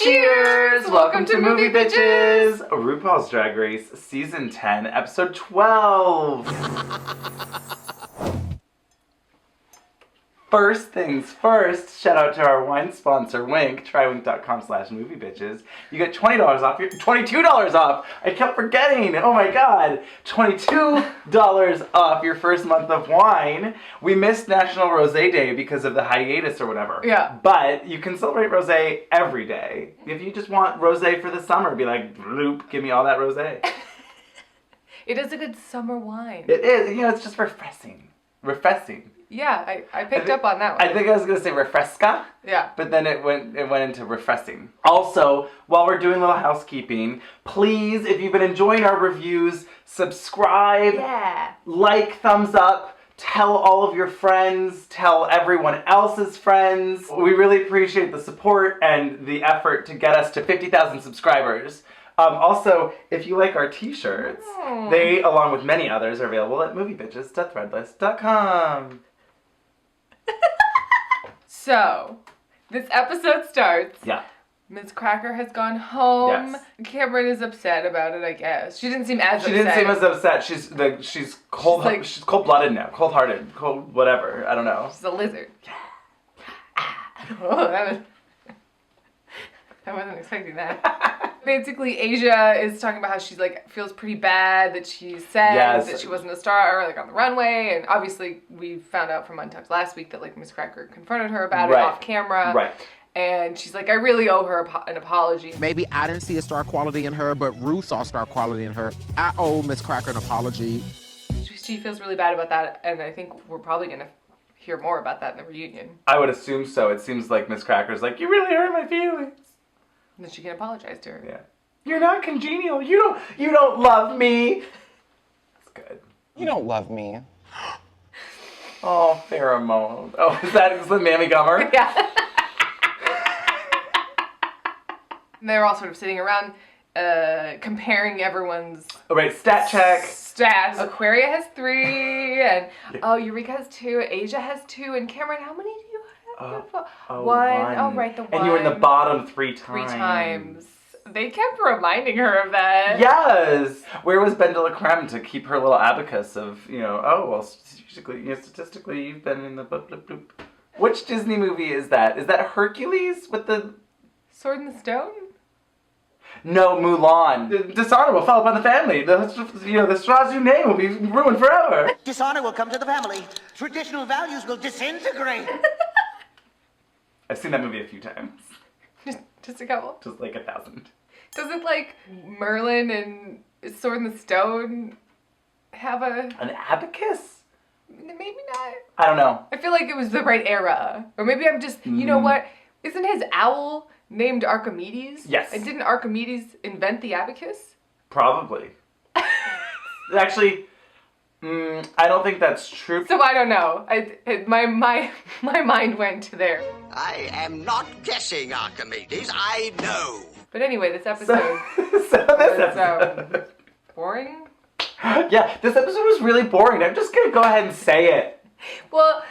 Cheers! Welcome to Movie Bitches! RuPaul's Drag Race Season 10, Episode 12. First things first, shout out to our wine sponsor, Wink, trywink.com/moviebitches. You get $22 off. I kept forgetting. Oh my god. $22 off your first month of wine. We missed National Rosé Day because of the hiatus or whatever. Yeah. But you can celebrate rosé every day. If you just want rosé for the summer, be like, bloop, give me all that rosé. It is a good summer wine. It is. You know, it's just refreshing. Yeah, I picked up on that one. I think I was gonna say refresca. Yeah. But then it went into refreshing. Also, while we're doing a little housekeeping, please, if you've been enjoying our reviews, subscribe, like, thumbs up, tell all of your friends, tell everyone else's friends. We really appreciate the support and the effort to get us to 50,000 subscribers. Also, if you like our t-shirts, they, along with many others, are available at moviebitches.threadless.com. So, this episode starts. Yeah. Ms. Cracker has gone home. Yes. Cameron is upset about it, I guess. She didn't seem as upset. She didn't seem as upset. She's cold. She's cold-blooded now. Cold-hearted. Cold whatever. I don't know. She's a lizard. Oh, I wasn't expecting that. Basically, Asia is talking about how she's feels pretty bad that she said that she wasn't a star on the runway, and obviously we found out from Untucked last week that Miss Cracker confronted her about it off camera. Right. And she's like, I really owe her an apology. Maybe I didn't see a star quality in her, but Ru saw star quality in her. I owe Miss Cracker an apology. She feels really bad about that, and I think we're probably gonna hear more about that in the reunion. I would assume so. It seems like Miss Cracker's like, you really hurt my feelings. And then she can apologize to her. Yeah. You're not congenial. You don't love me. That's good. You don't love me. Oh, pheromone. Oh, is that the Mammy Gummer? Yeah. And they're all sort of sitting around comparing everyone's stat check. Stats. Aquaria has 3, and Eureka has 2, Asia has 2, and Cameron, how many do you have? One. Oh, right, the one. And you were in the bottom 3 times. 3 times. They kept reminding her of that. Yes! Where was Ben de la Creme to keep her little abacus of, statistically, you've been in the bloop, bloop, bloop. Which Disney movie is that? Is that Hercules with the... Sword in the Stone? No, Mulan. Dishonor will fall upon the family. The Strazu name will be ruined forever. Dishonor will come to the family. Traditional values will disintegrate. I've seen that movie a few times. Just a couple? Just 1,000. Doesn't Merlin and Sword in the Stone have an abacus? Maybe not. I don't know. I feel like it was the right era. Or maybe I'm just, you know what? Isn't his owl named Archimedes? Yes. And didn't Archimedes invent the abacus? Probably. Actually, I don't think that's true. So I don't know. My mind went to there. I am not guessing, Archimedes. I know. But anyway, this episode was boring. Yeah, this episode was really boring. I'm just gonna go ahead and say it. Well,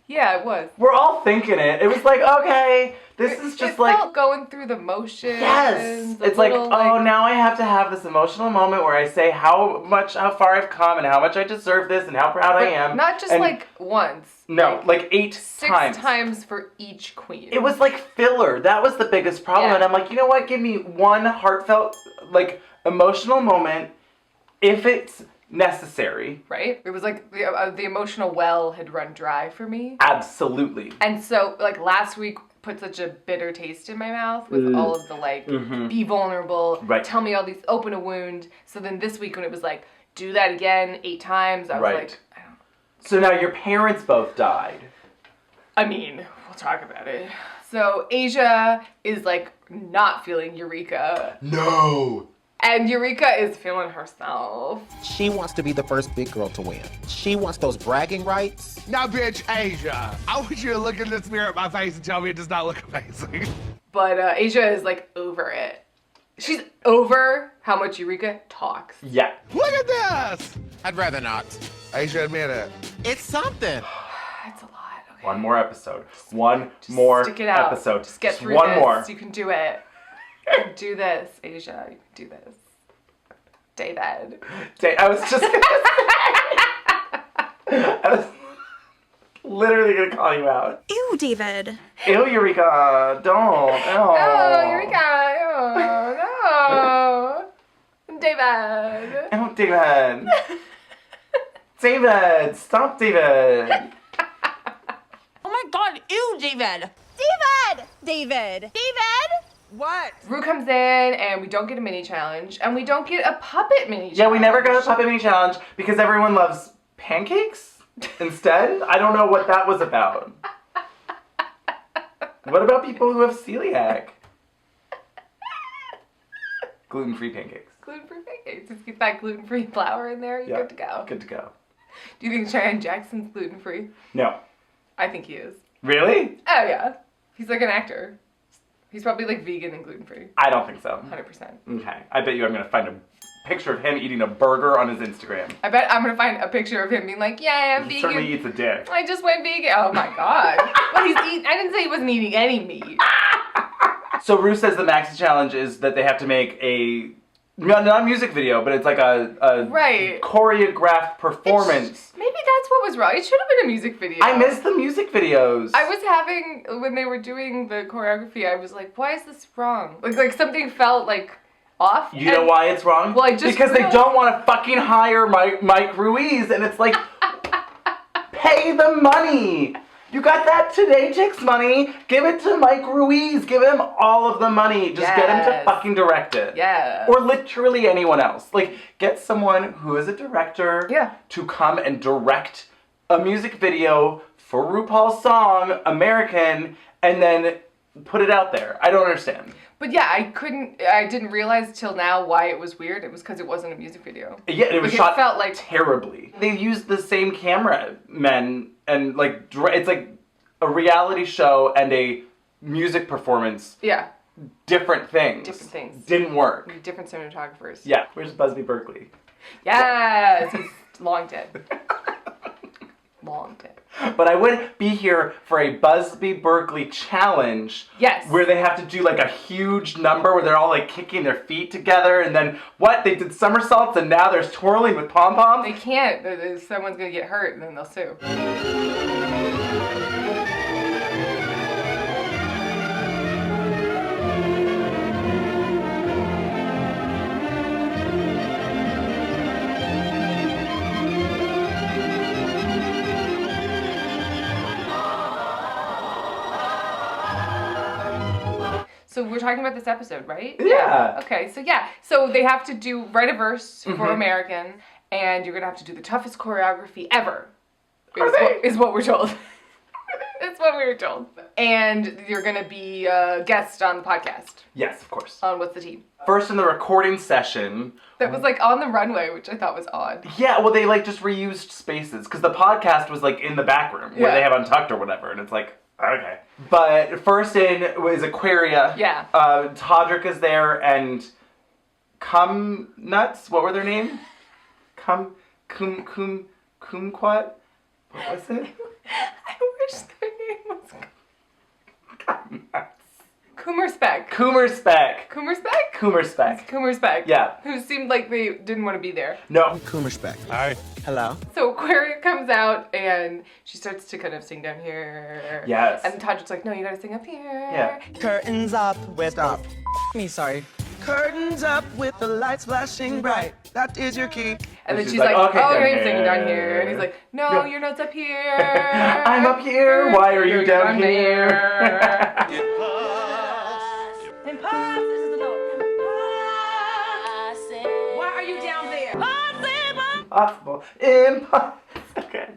yeah, it was. We're all thinking it. It was okay, this is just felt going through the motions. Yes! It's now I have to have this emotional moment where I say how far I've come and how much I deserve this and how proud I am. Not just once. No, 8 times. 6 times for each queen. It was filler. That was the biggest problem. Yeah. And I'm you know what? Give me one heartfelt, emotional moment if it's necessary. Right? It was the emotional well had run dry for me. Absolutely. And so, last week put such a bitter taste in my mouth with all of the, be vulnerable, tell me all these, open a wound. So then this week when it was do that again 8 times, I was I don't know. So now your parents both died. I mean, we'll talk about it. So Asia is, not feeling Eureka. No! And Eureka is feeling herself. She wants to be the first big girl to win. She wants those bragging rights. Now, bitch, Asia, I want you to look in this mirror at my face and tell me it does not look amazing. But Asia is, over it. She's over how much Eureka talks. Yeah. Look at this! I'd rather not. Asia, admit it. It's something. It's a lot. Okay. One more episode. One more stick it out. episode. Just get through one this. more. You can do it. Do this, Asia. You can do this. David. I was just gonna say. I was literally gonna call you out. Ew, David. Ew, Eureka. Don't. Ew. Oh, Eureka. Oh, no. David. Ew, David. David. Stop, David. Oh my god, ew, David. David. What? Ru comes in and we don't get a mini challenge and we don't get a puppet mini challenge. Yeah, we never got a puppet mini challenge because everyone loves pancakes instead. I don't know what that was about. What about people who have celiac? Gluten-free pancakes. Gluten-free pancakes. Just get that gluten-free flour in there. You're good to go. Good to go. Do you think Cheyenne Jackson's gluten-free? No. I think he is. Really? Oh, yeah. He's like an actor. He's probably like vegan and gluten-free. I don't think so. 100%. Okay. I bet you I'm going to find a picture of him eating a burger on his Instagram. I bet I'm going to find a picture of him being like, yeah, I'm He vegan. certainly eats a dick. I just went vegan. Oh my god. Well, I didn't say he wasn't eating any meat. So Ru says the maxi challenge is that they have to make not a music video, but it's like a Right. choreographed performance. Maybe that's what was wrong. It should have been a music video. I miss the music videos. I was having, when they were doing the choreography, I was like, why is this wrong? Like something felt like off. You know why it's wrong? Well, I just because they don't want to fucking hire Mike Ruiz, and it's like, pay the money. You got that Today Chicks money. Give it to Mike Ruiz. Give him all of the money. Just get him to Yes. fucking direct it. Yeah. Or literally anyone else. Like, get someone who is a director to come and direct a music video for RuPaul's song, American, and then put it out there. I don't understand. But yeah, I didn't realize till now why it was weird. It was because it wasn't a music video. Yeah, it was Like, shot it felt like terribly. They used the same cameramen and like it's like a reality show and a music performance. Yeah. Different things. Different things. Didn't work. Different cinematographers. Yeah. Where's Busby Berkeley? Yes, he's long dead. Long dead. But I would be here for a Busby Berkeley challenge. Yes. Where they have to do like a huge number where they're all like kicking their feet together and then they did somersaults and now there's twirling with pom-poms? They can't. Someone's going to get hurt and then they'll sue. So we're talking about this episode, right? Yeah. Okay, so they have to write a verse for American, and you're gonna have to do the toughest choreography ever. Is what we're told. It's what we were told. And you're gonna be a guest on the podcast. Yes, of course. On What's the Tea? First in the recording session. That was like on the runway, which I thought was odd. Yeah, well they like just reused spaces because the podcast was like in the back room where they have Untucked or whatever, and it's like, okay. But first in was Aquaria. Yeah. Todrick is there and Cum Nuts. What were their names? Kumquat. What was it? I wish their name was Cum Nuts. Coomerspeck. Coomerspeck. Coomerspeck? Coomerspeck. Coomerspeck. Yeah. Who seemed like they didn't want to be there. No. Coomerspeck. Hi. Hello. So Aquaria comes out and she starts to kind of sing down here. Yes. And Todrick's like, no, you gotta sing up here. Yeah. Curtains up with Stop. me, sorry. Curtains up with the lights flashing bright. That is your key. And then she's she's like, like, okay, oh, down you're gonna sing here. down here. And he's like, no, your note's up here. I'm up here. Why are you down here? Impossible. This is the note. Why are you down there? Impossible. Impossible. Okay.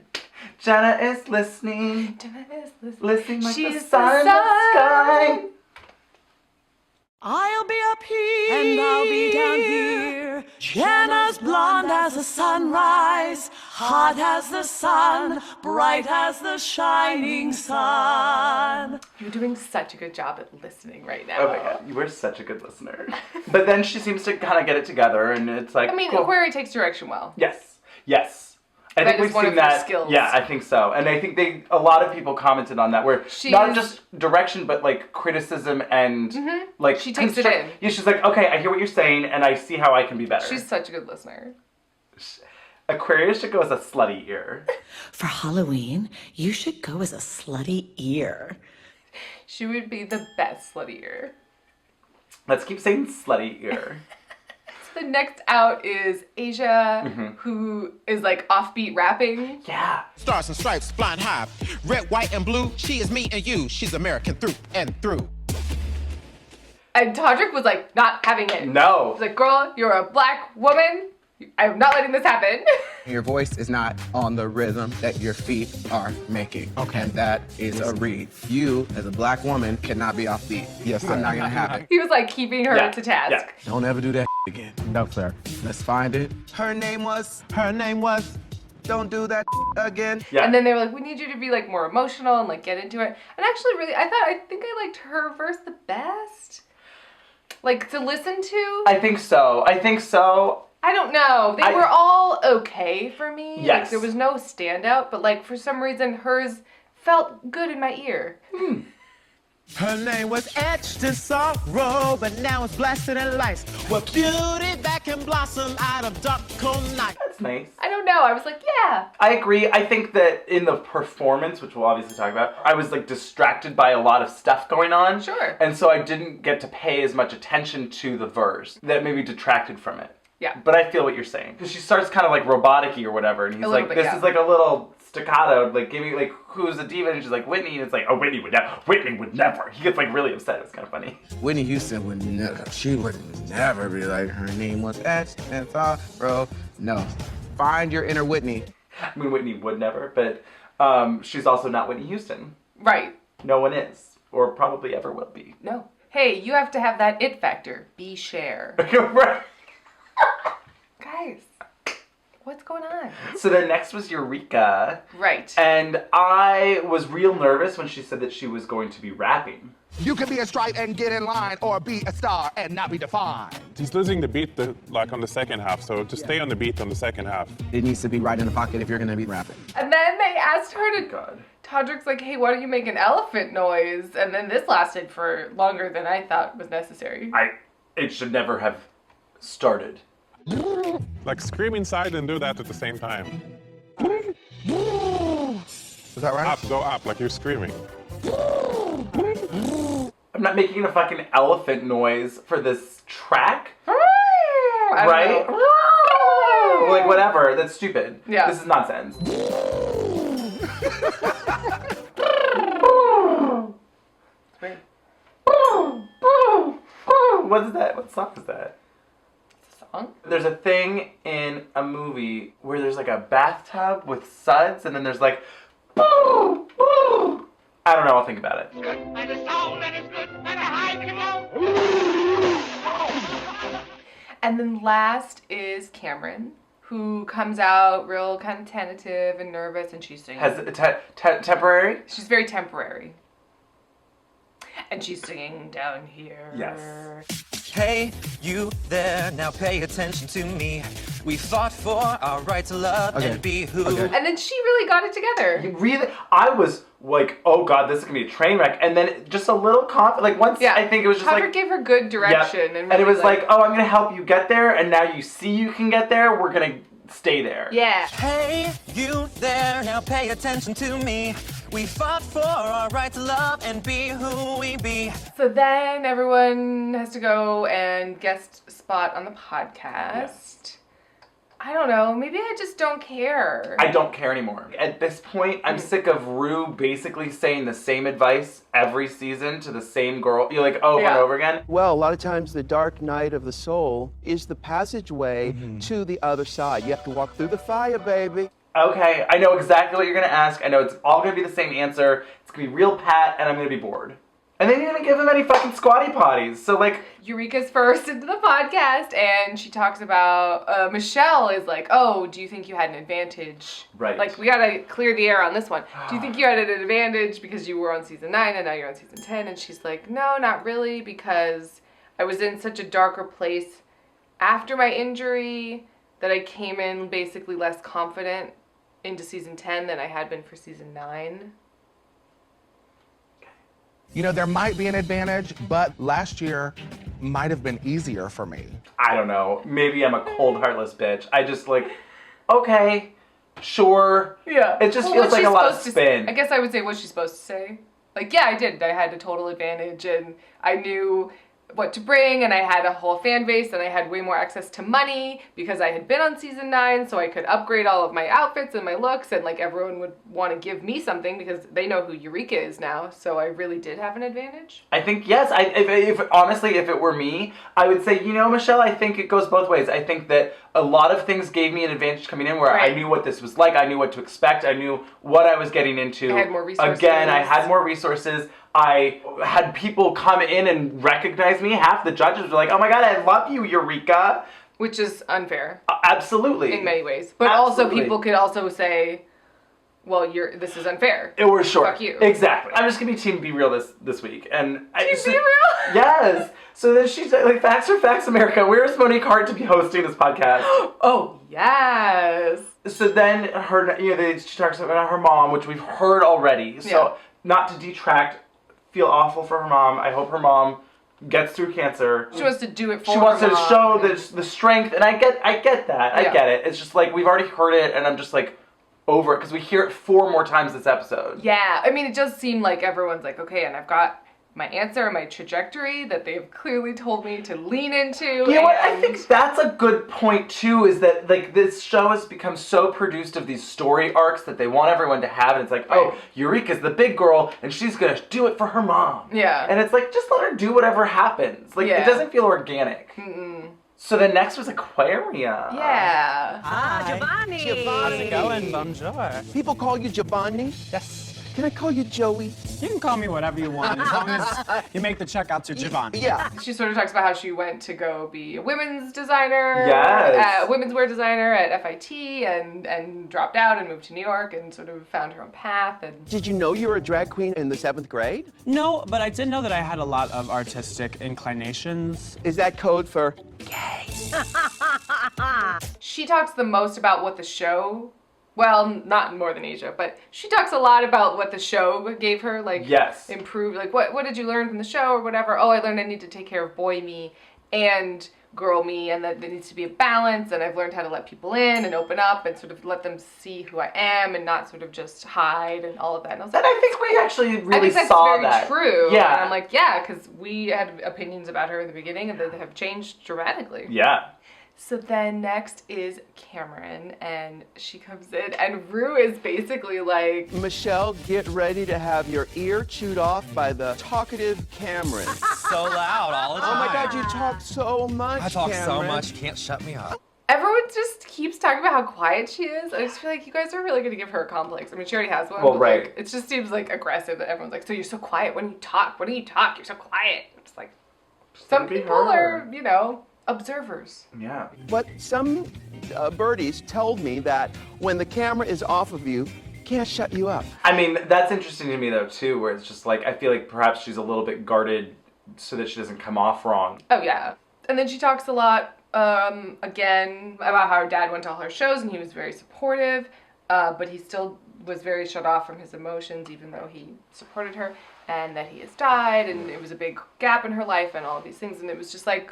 Jenna is listening. Jenna is Listening like She's the sun in the sky. I'll be up here and I'll be down here. Jenna's blonde as the sunrise, hot as the sun, bright as the shining sun. You're doing such a good job at listening right now. Oh my god, you were such a good listener. But then she seems to kind of get it together, and it's like, I mean, cool. Aquaria takes direction well. Yes. I think we've is one seen of her that. skills. Yeah, I think so. And I think a lot of people commented on that, where not just direction, but like criticism and like she takes it in. Yeah, she's like, okay, I hear what you're saying, and I see how I can be better. She's such a good listener. Aquarius should go as a slutty ear. For Halloween, you should go as a slutty ear. She would be the best slutty ear. Let's keep saying slutty ear. The next out is Asia, who is like offbeat rapping. Yeah. Stars and stripes, flying high. Red, white, and blue. She is me and you. She's American through and through. And Todrick was like not having it. No. He's like, girl, you're a black woman. I'm not letting this happen. Your voice is not on the rhythm that your feet are making. Okay. And that is a read. You, as a black woman, cannot be offbeat. Yes, sir. I'm not gonna have it. He was like keeping her to task. Yeah. Don't ever do that again. No, sir. Let's find it. Her name was. Don't do that again. Yeah. And then they were like, we need you to be like more emotional and like get into it. And actually really, I think I liked her verse the best. Like to listen to. I think so. I don't know. They were all okay for me. Yes. Like, there was no standout, but like for some reason hers felt good in my ear. Her name was etched in sorrow, but now it's blasted in lights. Where beauty that can blossom out of dark cold night. That's nice. I don't know. I was like, yeah. I agree. I think that in the performance, which we'll obviously talk about, I was like distracted by a lot of stuff going on. Sure. And so I didn't get to pay as much attention to the verse. That maybe detracted from it. Yeah. But I feel what you're saying. Because she starts kind of like robotic-y or whatever, and he's like, bit, this yeah. is like a little staccato, like, give me, like, who's a diva? And she's like, Whitney, and it's like, oh, Whitney would never. He gets like really upset. It's kind of funny. Whitney Houston would never. She would never be like, her name was etched in sorrow. No. Find your inner Whitney. I mean, Whitney would never, but she's also not Whitney Houston. Right. No one is, or probably ever will be. No. Hey, you have to have that it factor. Be Cher. Right. Guys, what's going on? So then next was Eureka. Right. And I was real nervous when she said that she was going to be rapping. You can be a stripe and get in line, or be a star and not be defined. He's losing the beat like on the second half, so just stay on the beat on the second half. It needs to be right in the pocket if you're gonna be rapping. And then they asked her to... God. Todrick's like, hey, why don't you make an elephant noise? And then this lasted for longer than I thought was necessary. It should never have started. Like scream inside and do that at the same time. Is that right? Up, go up, like you're screaming. I'm not making a fucking elephant noise for this track. Right? Like, whatever. That's stupid. Yeah. This is nonsense. Weird. What is that? What song is that? Song? There's a thing in a movie where there's like a bathtub with suds, and then there's like, boo, boo. I don't know. I'll think about it. And then last is Cameron, who comes out real kind of tentative and nervous, and she's singing. Has temporary? She's very temporary. And she's singing down here. Yes. Hey, you there, now pay attention to me. We fought for our right to love and be who. And then she really got it together. Really? I was like, oh God, this is going to be a train wreck. And then just a little like once I think it was just Todrick like. gave her good direction. Yeah. And it was like, oh, I'm going to help you get there. And now you see you can get there. We're going to stay there. Yeah. Hey, you there, now pay attention to me. We fought for our right to love and be who we be. So then everyone has to go and guest spot on the podcast. Yes. I don't know. Maybe I just don't care. I don't care anymore. At this point, I'm sick of Rue basically saying the same advice every season to the same girl. You're like, over and over again. Well, a lot of times the dark night of the soul is the passageway to the other side. You have to walk through the fire, baby. Okay, I know exactly what you're going to ask. I know it's all going to be the same answer. It's going to be real pat, and I'm going to be bored. And they didn't even give him any fucking squatty potties. So, like... Eureka's first into the podcast, and she talks about... Michelle is like, oh, do you think you had an advantage? Right. Like, we gotta clear the air on this one. Do you think you had an advantage because you were on season 9 and now you're on season 10? And she's like, no, not really, because I was in such a darker place after my injury that I came in basically less confident into season 10 than I had been for season 9. You know, there might be an advantage, but last year might have been easier for me. I don't know. Maybe I'm a cold, heartless bitch. I just like, okay, sure. Yeah. It just feels like a lot of spin. I guess I would say what she's supposed to say. Like, yeah, I did. I had a total advantage, and I knew what to bring, and I had a whole fan base, and I had way more access to money because I had been on season 9, so I could upgrade all of my outfits and my looks, and like everyone would want to give me something because they know who Eureka is now, so I really did have an advantage. I think, yes. If honestly, if it were me, I would say, you know, Michelle, I think it goes both ways. I think that a lot of things gave me an advantage coming in where I knew what this was like, I knew what to expect, I knew what I was getting into. I had more resources. Again, I had more resources. I had people come in and recognize me. Half the judges were like, oh my God, I love you, Eureka. Which is unfair. Absolutely. In many ways. But also people could also say, well, this is unfair. We're short. Fuck you. Exactly. I'm just going to be Team Be Real this week. And Team Be Real? Yes. So then she's like, Facts or Facts America, where is Monique Hart to be hosting this podcast? Oh, yes. So then she talks about her mom, which we've heard already. So not to detract, feel awful for her mom. I hope her mom gets through cancer. She wants to do it for She her wants to mom. show the strength, and I get that. I get it. It's just like, we've already heard it, and I'm just like over it, because we hear it 4 more times this episode. Yeah, I mean, it does seem like everyone's like, okay, and I've got my answer, my trajectory that they've clearly told me to lean into. You know what? I think that's a good point too, is that like this show has become so produced of these story arcs that they want everyone to have, and it's like, oh, Eureka's the big girl and she's gonna do it for her mom. Yeah. And it's like, just let her do whatever happens. Like, it doesn't feel organic. Mm-mm. So then next was Aquaria. Yeah. Giovanni. How's it going? Bonjour. People call you Giovanni? Yes. Can I call you Joey? You can call me whatever you want, as long as you make the checkout to Giovanni. Yeah. She sort of talks about how she went to go be a women's designer. Yes. Women's wear designer at FIT and dropped out and moved to New York and sort of found her own path. And Did you know you were a drag queen in the 7th grade? No, but I did know that I had a lot of artistic inclinations. Is that code for gay? She talks the most about what the show, well, not more than Asia, but she talks a lot about what the show gave her, like, improved, like, what did you learn from the show or whatever? Oh, I learned I need to take care of boy me and girl me, and that there needs to be a balance, and I've learned how to let people in and open up and sort of let them see who I am and not sort of just hide and all of that. And I was like, I think we actually really that's saw very that. True. Yeah. And I'm like, yeah, because we had opinions about her in the beginning and they have changed dramatically. Yeah. So then next is Cameron, and she comes in, and Rue is basically like, Michelle, get ready to have your ear chewed off by the talkative Cameron. So loud all the time. Oh my God, you talk so much, I talk so Cameron. much, you can't shut me up. everyone just keeps talking about how quiet she is. I just feel like you guys are really gonna give her a complex. I mean, she already has one. Well, but right. Like, it just seems like aggressive that everyone's like, so you're so quiet. When you talk, you're so quiet. It's like, some people are, you know, observers. Yeah. But some birdies told me that when the camera is off of you, can't shut you up. I mean, that's interesting to me though too, where it's just like, I feel like perhaps she's a little bit guarded so that she doesn't come off wrong. Oh yeah. And then she talks a lot, again, about how her dad went to all her shows and he was very supportive, but he still was very shut off from his emotions even though he supported her, and that he has died, and it was a big gap in her life and all of these things, and it was just like,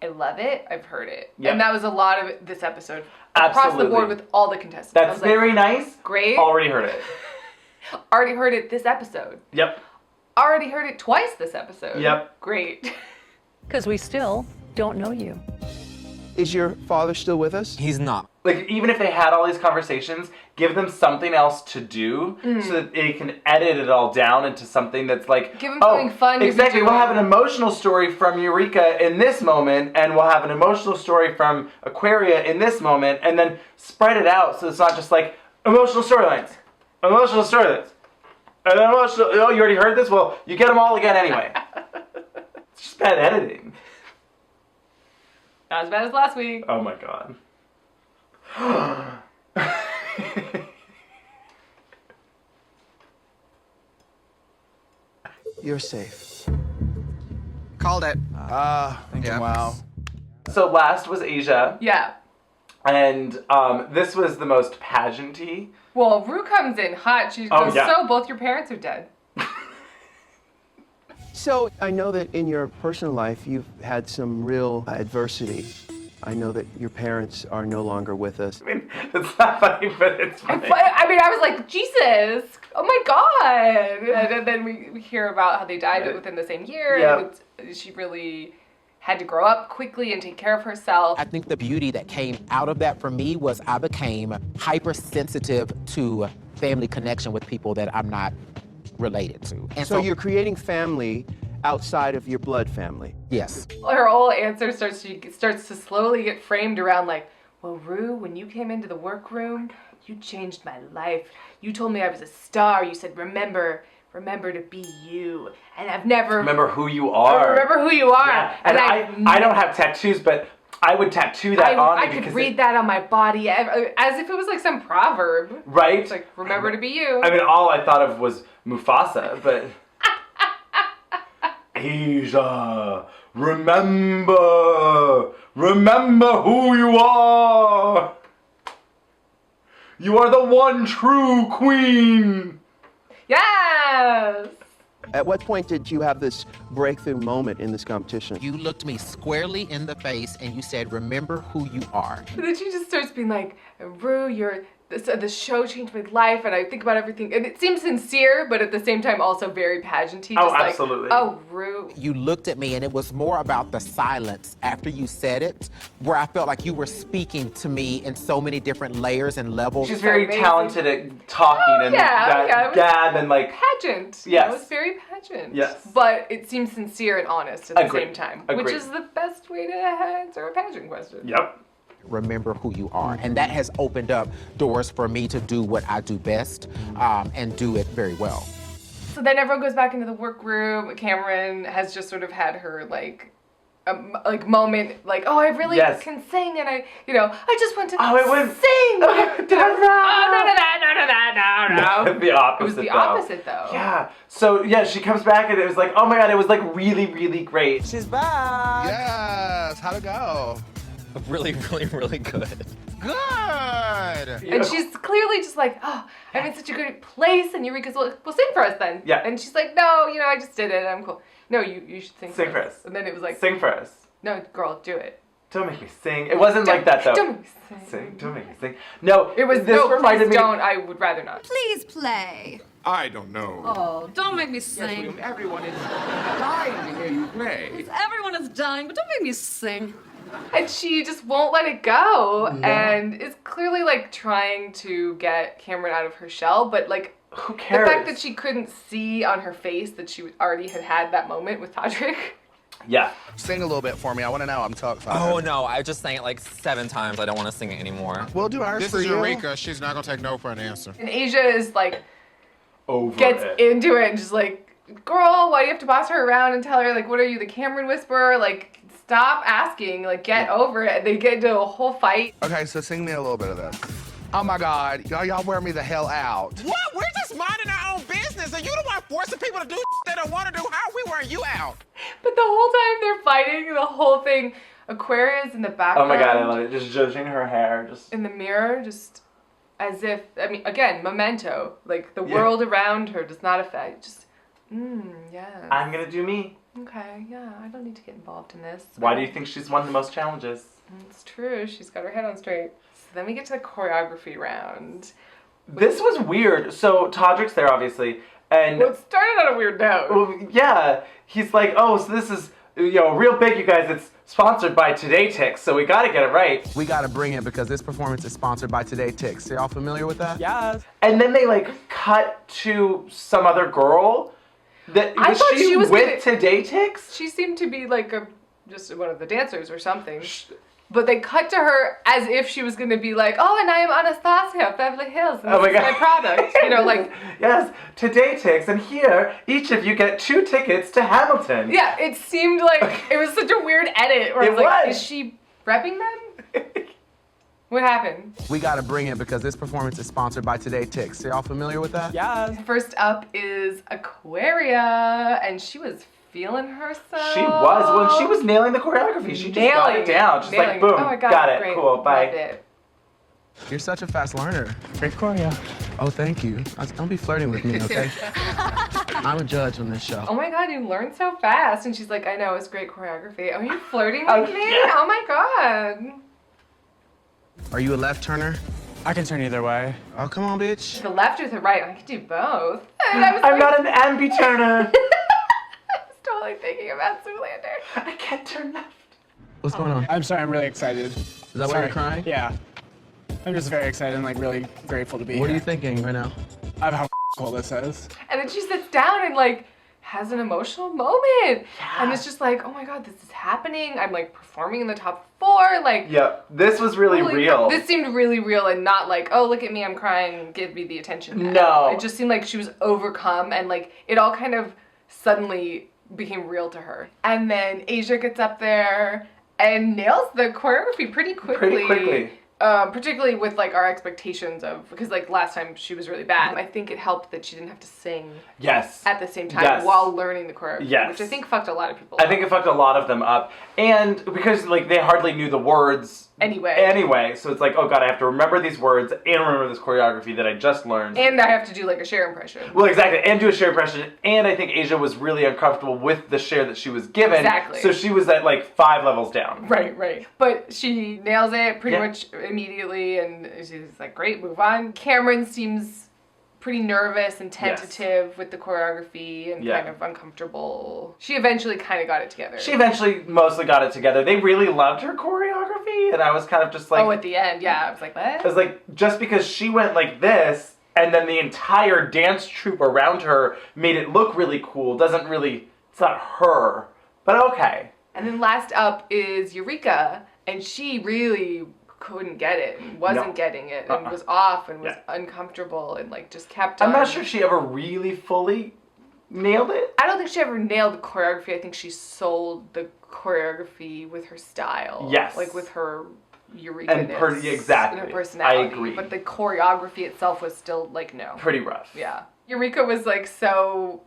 I love it, I've heard it. Yep. And that was a lot of this episode. Across the board with all the contestants. That's very nice. Great. Already heard it. Already heard it this episode. Yep. Already heard it twice this episode. Yep. Great. Because we still don't know you. Is your father still with us? He's not. Like, even if they had all these conversations, give them something else to do so that they can edit it all down into something that's like, give them something fun to exactly, be we'll have an emotional story from Eureka in this moment, and we'll have an emotional story from Aquaria in this moment, and then spread it out so it's not just like, emotional storylines, and then emotional, oh, you already heard this? Well, you get them all again anyway. It's just bad editing. Not as bad as last week. Oh my god. You're safe. Called it. Wow. So last was Asia. Yeah. And this was the most pageanty. Well, Ru comes in hot. She goes, so both your parents are dead. So I know that in your personal life, you've had some real adversity. I know that your parents are no longer with us. I mean, it's not funny, but it's funny. I mean, I was like, Jesus, oh my God. And then we hear about how they died within the same year. Yep. And she really had to grow up quickly and take care of herself. I think the beauty that came out of that for me was I became hypersensitive to family connection with people that I'm not related to. And so you're creating family outside of your blood family. Yes. Her whole answer starts to slowly get framed around like, well, Ru, when you came into the workroom, you changed my life. You told me I was a star. You said, remember to be you. And I've never... Remember who you are. Remember who you are. Yeah. And I don't have tattoos, but I would tattoo that on me. I could read that on my body as if it was like some proverb. Right? It's like, remember to be you. I mean, all I thought of was Mufasa, but... Asia, remember who you are. You are the one true queen. Yes. At what point did you have this breakthrough moment in this competition? You looked me squarely in the face and you said, remember who you are. And then she just starts being like, Ru, the show changed my life, and I think about everything. And it seems sincere, but at the same time also very pageanty. Oh, absolutely. Like, oh, Ru. You looked at me, and it was more about the silence after you said it, where I felt like you were speaking to me in so many different layers and levels. She's very talented at talking and gab and like... Pageant. Yes. It was very pageant. Yes. But it seems sincere and honest at the same time. Agreed. Which is the best way to answer a pageant question. Yep. Remember who you are. And that has opened up doors for me to do what I do best and do it very well. So then everyone goes back into the workroom. Cameron has just sort of had her moment, like, oh, I really can sing, and I just want to sing. No. The opposite. It was the opposite, though. Yeah. So yeah, she comes back and it was like, oh my God, it was like really, really great. She's back. Yes. How'd it go? Really, really, really good. Good. And she's clearly just like, oh, I'm in such a good place. And Eureka's well, sing for us then. Yeah. And she's like, no, I just did it. I'm cool. No, you should sing for us. And then it was like, sing for us. No, girl, do it. Don't make me sing. It wasn't like that though. Don't make me sing. Don't make me sing. No, it was this reminded me. Don't. I would rather not. Please play. I don't know. Oh, don't make me sing. Yes, everyone is dying to hear you play. Everyone is dying, but don't make me sing. And she just won't let it go, No. and is clearly like trying to get Cameron out of her shell, but like, who cares? The fact that she couldn't see on her face that she already had that moment with Todrick. Yeah. Sing a little bit for me. I want to know. I'm so excited. Oh no, I just sang it like 7 times. I don't want to sing it anymore. We'll do ours for you. This is Eureka. She's not gonna take no for an answer. And Asia is like, gets into it and just like, girl, why do you have to boss her around and tell her like, what are you, the Cameron whisperer? Like, stop asking, like, get over it. They get into a whole fight. Okay, so sing me a little bit of this. Oh my God, y'all wear me the hell out. What? We're just minding our own business. Are you the one forcing people to do they don't want to do? How are we wearing you out? But the whole time they're fighting, the whole thing, Aquarius in the background. Oh my God, I love it. Just judging her hair, just in the mirror, just as if, I mean, again, memento. Like, the world around her does not affect. Just, yeah. I'm gonna do me. Okay, yeah, I don't need to get involved in this. Why do you think she's won the most challenges? It's true, she's got her head on straight. So then we get to the choreography round. This was weird. So Todrick's there, obviously, and... Well, it started on a weird note. Well, yeah, he's like, oh, so this is, real big, you guys. It's sponsored by Today Tix, so we gotta get it right. We gotta bring it because this performance is sponsored by Today Tix. Y'all familiar with that? Yes. And then they, like, cut to some other girl. I thought she was with Today Tix? She seemed to be like just one of the dancers or something. But they cut to her as if she was going to be like, oh, and I am Anastasia, Beverly Hills, and this is my product. Like... Yes, Today Tix, and here, each of you get 2 tickets to Hamilton. Yeah, it seemed like it was such a weird edit where I was like, is she repping them? What happened? We gotta bring it because this performance is sponsored by Today Tix. Y'all familiar with that? Yes. First up is Aquaria, and she was feeling herself. She was. When she was nailing the choreography, she just got it down. She's like, boom, oh my God, got it, great. cool, bye. Loved it. You're such a fast learner. Great choreo. Oh, thank you. Don't be flirting with me, okay? I'm a judge on this show. Oh my God, you learned so fast. And she's like, I know, it's great choreography. Are you flirting with me? Yeah. Oh my God. Are you a left turner? I can turn either way. Oh, come on, bitch. The left or the right? I could do both. I'm not an ambi-turner. I was totally thinking about Zoolander. I can't turn left. What's going on? I'm sorry, I'm really excited. Is that why you're crying? Yeah. I'm just very excited and like really grateful to be here. What are you thinking right now? Of how cool this is. And then she sits down and like has an emotional moment. Yeah. And it's just like, oh my God, this is happening. I'm like performing in the top 4. Like, yeah, this was really real. This seemed really real and not like, oh, look at me, I'm crying, give me the attention. No. It just seemed like she was overcome and like it all kind of suddenly became real to her. And then Asia gets up there and nails the choreography pretty quickly. Particularly with like our expectations of, because like last time she was really bad. I think it helped that she didn't have to sing at the same time while learning the choreography, which I think fucked a lot of people up. I think it fucked a lot of them up. And because like they hardly knew the words anyway, so it's like, oh God, I have to remember these words and remember this choreography that I just learned. And I have to do like a Cher impression. Well, exactly, and do a Cher impression. And I think Asia was really uncomfortable with the Cher that she was given. Exactly. So she was at like 5 levels down. Right. But she nails it pretty much immediately, and she's like, great, move on. Cameron seems pretty nervous and tentative with the choreography and kind of uncomfortable. She eventually kind of got it together. She eventually mostly got it together. They really loved her choreography, and I was kind of just like... Oh, at the end, yeah. I was like, what? I was like, just because she went like this, and then the entire dance troupe around her made it look really cool, doesn't really... It's not her, but okay. And then last up is Eureka, and she really couldn't get it and wasn't getting it and was off and was uncomfortable and like just kept on. I'm not sure she ever really fully nailed it. I don't think she ever nailed the choreography. I think she sold the choreography with her style. Yes. Like with her Eureka-ness. Exactly. And her personality. I agree. But the choreography itself was still like, no. Pretty rough. Yeah. Eureka was like so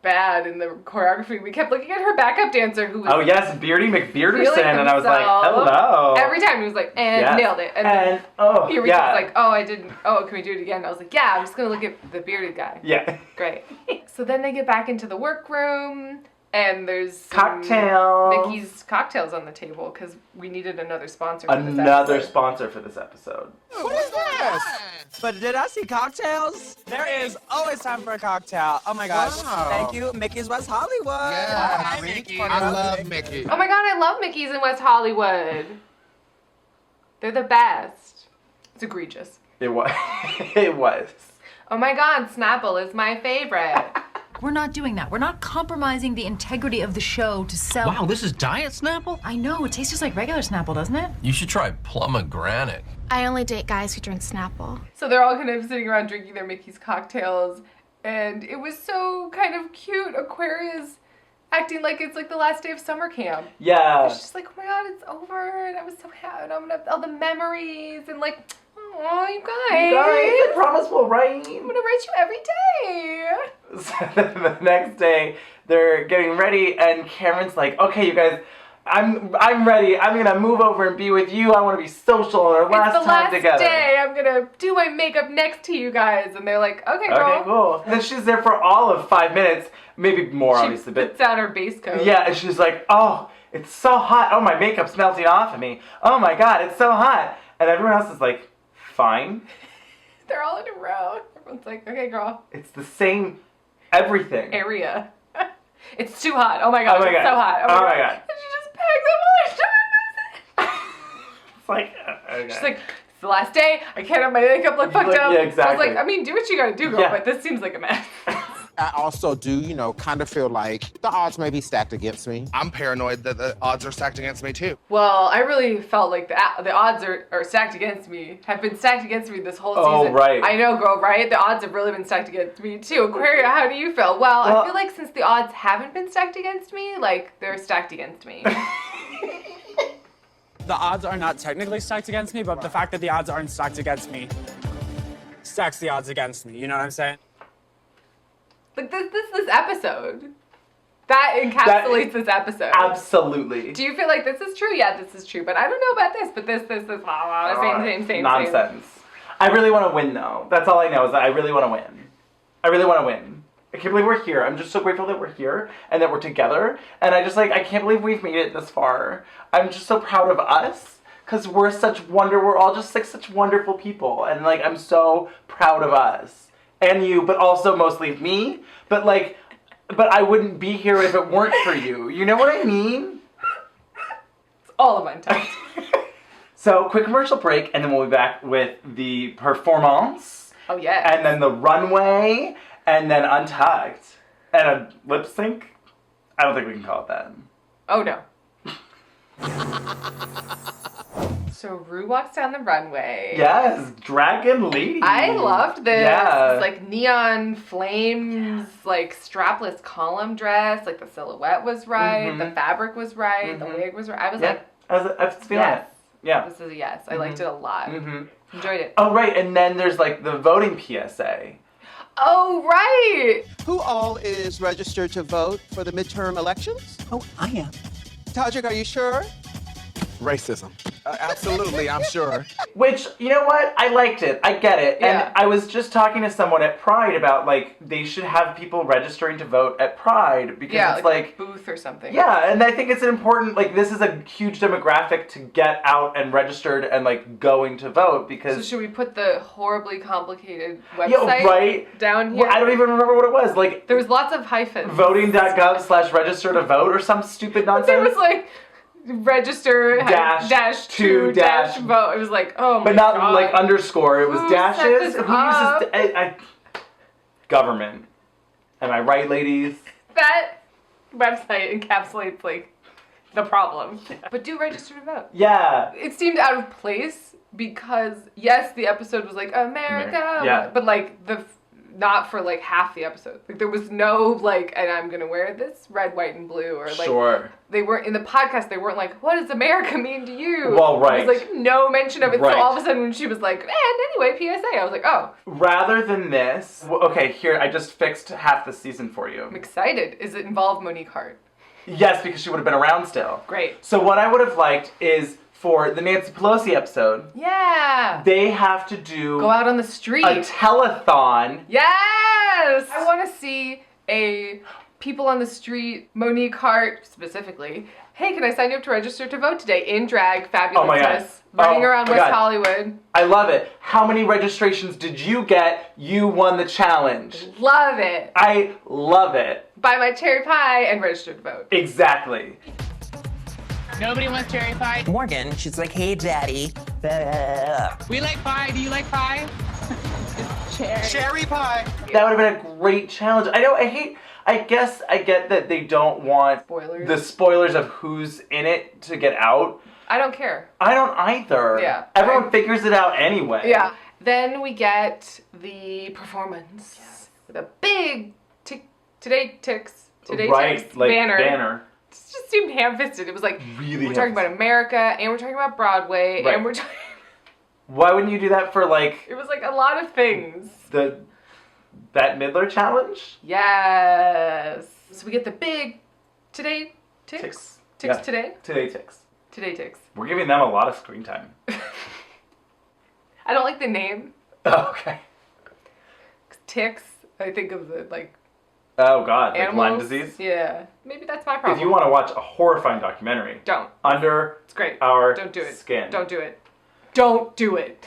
bad in the choreography. We kept looking at her backup dancer who was... Oh yes, Beardy McBearderson, and I was like, hello. Every time he was like, nailed it. And Eureka was like, can we do it again? I was like, yeah, I'm just gonna look at the bearded guy. Yeah. Great. So then they get back into the workroom, and there's cocktails. Mickey's cocktails on the table, because we needed another sponsor sponsor for this episode. What is this? But did I see cocktails? There is always time for a cocktail. Oh my gosh. Wow. Thank you, Mickey's West Hollywood. Yeah, Hi, Mickey. I love Mickey. Oh my God, I love Mickey's in West Hollywood. They're the best. It's egregious. It was. It was. Oh my God, Snapple is my favorite. We're not doing that. We're not compromising the integrity of the show to sell. Wow, this is Diet Snapple? I know, it tastes just like regular Snapple, doesn't it? You should try Pomegranate. I only date guys who drink Snapple. So they're all kind of sitting around drinking their Mickey's cocktails, and it was so kind of cute. Aquaria's acting like it's like the last day of summer camp. Yeah. It's just like, oh my God, it's over, and I was so happy, and I'm gonna have all the memories, and like, oh, you guys. I promise we'll write. I'm gonna write you every day. So the next day, they're getting ready, and Cameron's like, okay, you guys, I'm ready. I'm gonna move over and be with you. I want to be social on our last time together. It's the last day. I'm gonna do my makeup next to you guys, and they're like, okay, girl. Okay, cool. And then she's there for all of 5 minutes, maybe more, obviously. She puts on her base coat. Yeah, and she's like, oh, it's so hot. Oh, my makeup's melting off of me. Oh my God, it's so hot. And everyone else is like, fine. They're all in a row. Everyone's like, okay, girl. It's the same everything. Area. It's too hot. Oh my God, it's so hot. Oh my God. And she just pegged them all. It's like, okay. She's like, it's the last day. I can't have my makeup look fucked up. Yeah, exactly. I was like, I mean, do what you gotta do, girl, but this seems like a mess. I also do, kind of feel like the odds may be stacked against me. I'm paranoid that the odds are stacked against me too. Well, I really felt like the odds are stacked against me, have been stacked against me this whole season. Oh, right. I know, girl, right? The odds have really been stacked against me too. Aquaria, how do you feel? Well, I feel like since the odds haven't been stacked against me, like, they're stacked against me. The odds are not technically stacked against me, but the fact that the odds aren't stacked against me stacks the odds against me. You know what I'm saying? Like this episode. That encapsulates this episode. Absolutely. Do you feel like this is true? Yeah, this is true. But I don't know about this, but this, same. Nonsense. I really want to win, though. That's all I know, is that I really want to win. I really want to win. I can't believe we're here. I'm just so grateful that we're here and that we're together. And I can't believe we've made it this far. I'm just so proud of us. Because we're all just like such wonderful people. And like, I'm so proud of us. And you, but also mostly me. But I wouldn't be here if it weren't for you. You know what I mean? It's all of Untucked. So, quick commercial break, and then we'll be back with the performance. Oh, yeah. And then the runway, and then Untucked. And a lip sync? I don't think we can call it that. Oh, no. So Ru walks down the runway. Yes, Dragon Lady. I loved this. Yeah. This, like, neon flames, like, strapless column dress. Like, the silhouette was right. The fabric was right. The wig was right. I was like... I was feeling it. Yeah. This is a yes. I liked it a lot. Enjoyed it. Oh, right. And then there's, like, the voting PSA. Oh, right. Who all is registered to vote for the midterm elections? Oh, I am. Tajik, are you sure? Racism. Absolutely, I'm sure. Which, you know what? I liked it. I get it. Yeah. And I was just talking to someone at Pride about, like, they should have people registering to vote at Pride because it's like a booth or something. Yeah, and I think it's an important, like, this is a huge demographic to get out and registered and, like, going to vote because... So should we put the horribly complicated website right? down here? Well, I don't even remember what it was. Like, there was lots of hyphens. Voting.gov/register to vote or some stupid nonsense. There was, like... register dash two dash vote. It was like, oh my god. But not like underscore. It was dashes. Who uses government? Am I right, ladies? That website encapsulates like the problem. But do register to vote. Yeah. It seemed out of place because yes, the episode was like America, Yeah. but like not for like half the episode. Like there was no like, and I'm gonna wear this red, white, and blue, or like sure. They weren't in the podcast. They weren't like, what does America mean to you? Well, right. There was like no mention of it. Right. So all of a sudden, when she was like, and anyway, PSA, I was like, oh. Rather than this, okay, here I just fixed half the season for you. I'm excited. Does it involve Monique Hart? Yes, because she would have been around still. Great. So what I would have liked is for the Nancy Pelosi episode. Yeah. They have to go out on the street. A telethon. Yes. I want to see people on the street, Monique Hart specifically. Hey, can I sign you up to register to vote today in drag? Fabulousness. Oh my God. Running around my West God. Hollywood. I love it. How many registrations did you get? You won the challenge. Love it. I love it. Buy my cherry pie and register to vote. Exactly. Nobody wants cherry pie? Morgan, she's like, hey, daddy. We like pie. Do you like pie? Cherry pie. That would have been a great challenge. I guess I get that they don't want the spoilers of who's in it to get out. I don't care. I don't either. Yeah. Everyone figures it out anyway. Yeah. Then we get the performance with a big Today Ticks banner. It just seemed ham-fisted. It was like, really we're talking about America, and we're talking about Broadway, Right. and we're talking... Why wouldn't you do that for It was like a lot of things. the Bette Midler challenge? Yes. So we get the big Today Ticks. Ticks Yeah. Today? Today Ticks. Today Ticks. We're giving them a lot of screen time. I don't like the name. Oh, okay. Ticks, I think of the, like... Oh, God. Like Lyme animals. disease? Yeah. Maybe that's my problem. If you want to watch a horrifying documentary. Don't. Under It's great. our Don't do it. skin. Don't do it. Don't do it.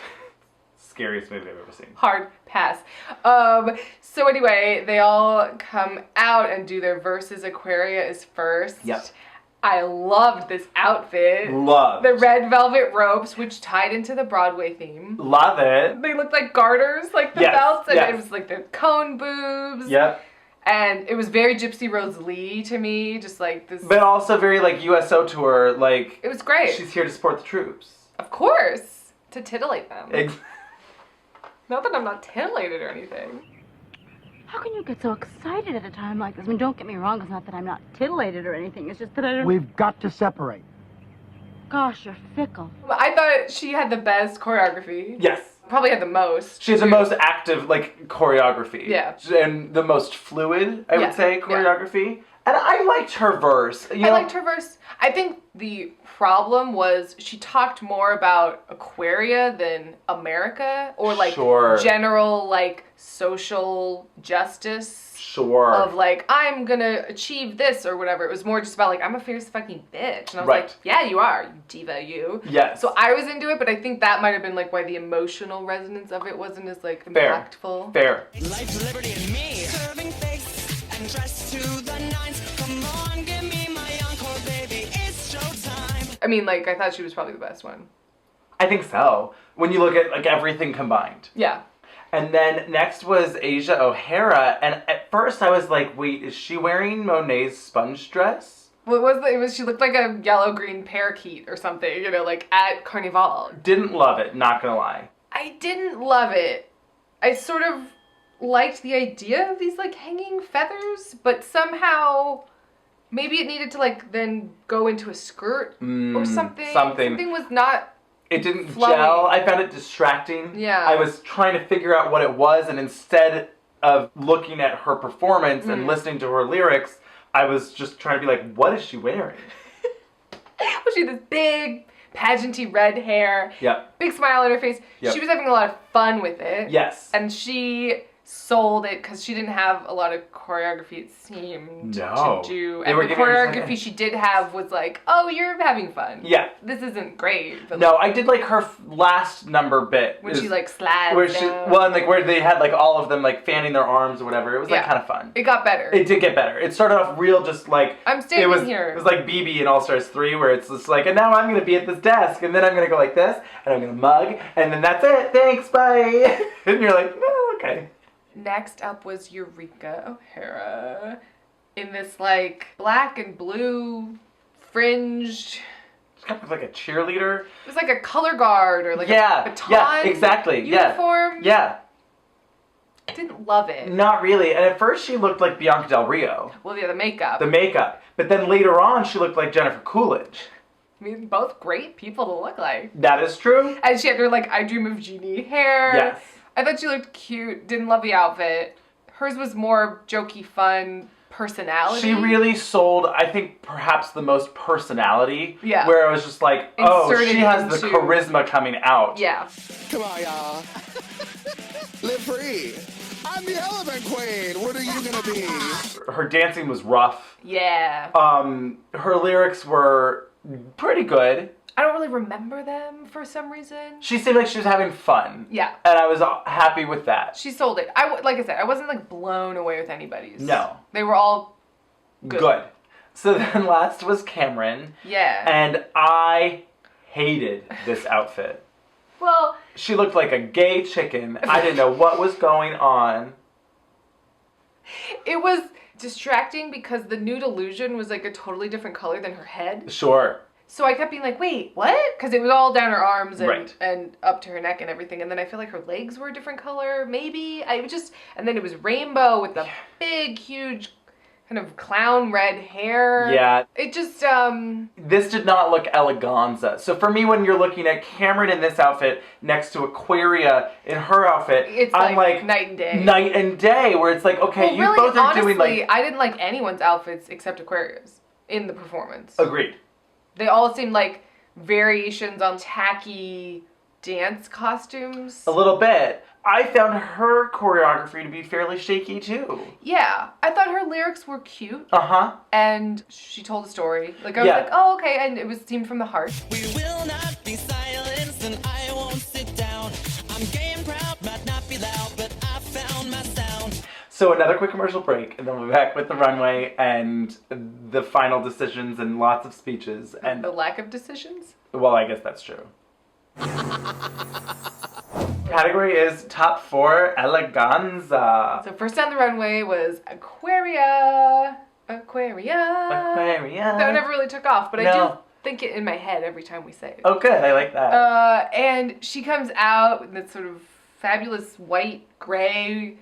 Scariest movie I've ever seen. Hard pass. So anyway, they all come out and do their verses. Aquaria is first. Yep. I loved this outfit. Loved. The red velvet ropes, which tied into the Broadway theme. Love it. They looked like garters, like the Yes, belts, and yes. it was like the cone boobs. Yep. And it was very Gypsy Rose Lee to me, just like this. But also very like USO tour, like... It was great. She's here to support the troops. Of course. To titillate them. Ex- Not that I'm not titillated or anything. How can you get so excited at a time like this? I mean, don't get me wrong, it's not that I'm not titillated or anything. It's just that I don't... We've got to separate. Gosh, you're fickle. I thought she had the best choreography. Yes. Probably had the most. She has the most active, like, choreography. Yeah. And the most fluid, I would say, choreography. And I liked her verse. I liked her verse. I think the problem was she talked more about Aquaria than America, or like general like social justice. Sure. Of like, I'm gonna achieve this or whatever. It was more just about like, I'm a fierce fucking bitch. And I was like, yeah, you are, you diva, you. Yes. So I was into it, but I think that might have been like why the emotional resonance of it wasn't as like impactful. Fair. Life, liberty, and me. Serving face and dress to the nines. Come on, give me my encore, baby. It's showtime. I mean, like, I thought she was probably the best one. I think so. When you look at like everything combined. Yeah. And then next was Asia O'Hara, and at first I was like, wait, is she wearing Monet's sponge dress? Well, she looked like a yellow-green parakeet or something, you know, like at Carnival. Didn't love it, not gonna lie. I didn't love it. I sort of liked the idea of these like hanging feathers, but somehow maybe it needed to like then go into a skirt or something. Something was not... It didn't flowing. gel. I found it distracting. Yeah. I was trying to figure out what it was, and instead of looking at her performance and listening to her lyrics, I was just trying to be like, what is she wearing? Well, she had this big, pageanty red hair. Yep. Big smile on her face. Yep. She was having a lot of fun with it. Yes. And she sold it because she didn't have a lot of choreography, it seemed, to do. They And were the giving her choreography she did have was like, oh, you're having fun. Yeah. This isn't great. But No, I did like her last number bit. when she like slides where down. well, and like where they had like all of them like fanning their arms or whatever. It was like Yeah. kind of fun. It got better. It did get better. It started off real just like... I'm standing it was, here. It was like BB in All Stars 3 where it's just like, and now I'm going to be at this desk, and then I'm going to go like this, and I'm going to mug, and then that's it. Thanks, bye. And you're like, oh, okay. Next up was Eureka O'Hara in this like black and blue fringed... She kind of like a cheerleader. It was like a color guard or like a baton yeah, exactly. uniform. Yeah. Didn't love it. Not really. And at first she looked like Bianca Del Rio. Well, yeah, the makeup. The makeup. But then later on she looked like Jennifer Coolidge. I mean, both great people to look like. That is true. And she had her like I Dream of Jeannie hair. Yes. I thought she looked cute. Didn't love the outfit. Hers was more jokey, fun personality. She really sold, I think, perhaps the most personality. Yeah. Where I was just like, oh, Inserted she has the into- charisma coming out. Yeah. Come on, y'all. Live free. I'm the Element Queen. What are you gonna be? Her dancing was rough. Yeah. Her lyrics were pretty good. I don't really remember them for some reason. She seemed like she was having fun. Yeah. And I was happy with that. She sold it. Like I said, I wasn't like blown away with anybody's. No. They were all good. So then last was Cameron. Yeah. And I hated this outfit. Well, She looked like a gay chicken. I didn't know what was going on. it was distracting because the nude illusion was like a totally different color than her head. Sure. So I kept being like, wait, what? Because it was all down her arms and, Right. and up to her neck and everything. And then I feel like her legs were a different color, maybe. And then it was rainbow with the big, huge kind of clown red hair. Yeah. It just, This did not look eleganza. So for me, when you're looking at Cameron in this outfit next to Aquaria in her outfit, it's I'm like night and day. Night and day, where it's like, okay, well, you really, both are honestly, doing like... I didn't like anyone's outfits except Aquaria's in the performance. Agreed. They all seemed like variations on tacky dance costumes. A little bit. I found her choreography to be fairly shaky too. Yeah, I thought her lyrics were cute. Uh-huh. And she told a story. Like, I was Yeah. like, oh, okay, and it seemed from the heart. We will not be silenced and I won't sit down. I'm gay and proud, might not be loud, but I found my sound. So another quick commercial break, and then we'll be back with the runway and the final decisions and lots of speeches. And The lack of decisions? well, I guess that's true. Category is top 4 eleganza. So first on the runway was Aquaria. Aquaria. That never really took off, but I No. do think it in my head every time we say it. Oh, good. I like that. And she comes out in this sort of fabulous white, gray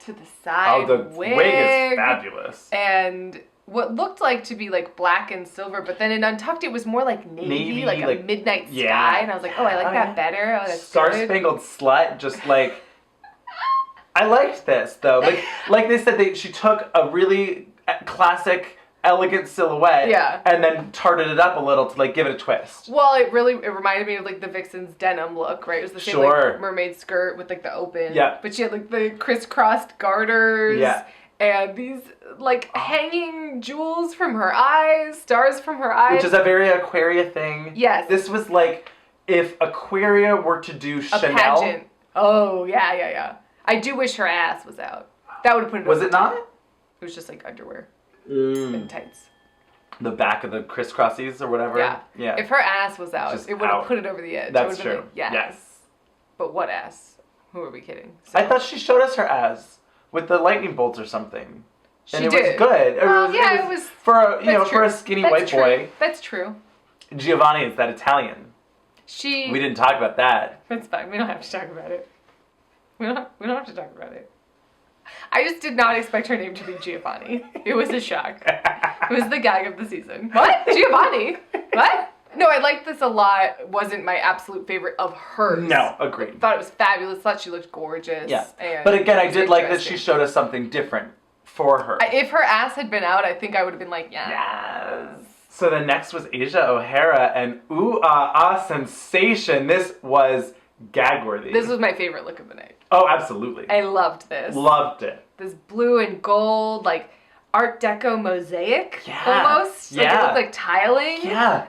to the side Oh, the wig is fabulous. And what looked like to be like black and silver, but then in Untucked it was more like navy like a midnight sky. And I was like, oh, I like that better. Oh, that's Star good. Spangled Slut, just like... I liked this, though. Like they said, she took a really classic elegant silhouette. Yeah. And then tarted it up a little to like give it a twist. Well, it reminded me of like the Vixen's denim look, right? It was the same like mermaid skirt with like the open. Yeah. But she had like the crisscrossed garters. Yeah. And these like hanging jewels from her eyes, stars from her eyes. Which is a very Aquaria thing. Yes. This was like if Aquaria were to do Chanel. A pageant. Oh, yeah. I do wish her ass was out. That would have put it Was over it the top. not? It was just like underwear Mm. and tights. The back of the crisscrossies or whatever. Yeah. If her ass was out, Just it would have out. put it over the edge. That's it would have true. been like, Yes. But what ass? Who are we kidding? I thought she showed us her ass with the lightning bolts or something. She And it did. was good. Well, it was for a, you know, that's for a true. skinny That's white true. boy. That's true. Giovanni is that Italian. We didn't talk about that. That's fine. We don't have to talk about it. We don't have to talk about it. I just did not expect her name to be Giovanni. It was a shock. It was the gag of the season. What? Giovanni? What? No, I liked this a lot. It wasn't my absolute favorite of hers. No, agreed. Thought it was fabulous. Thought she looked gorgeous. Yeah. And But again, I it was did like that she interesting. showed us something different for her. If her ass had been out, I think I would have been like, yes. So the next was Asia O'Hara and Ooh Ah Ah Sensation. This was gag-worthy. This was my favorite look of the night. Oh, absolutely. I loved this. Loved it. This blue and gold, like Art Deco mosaic Yeah. almost. Like it Yeah. looked like tiling. Yeah.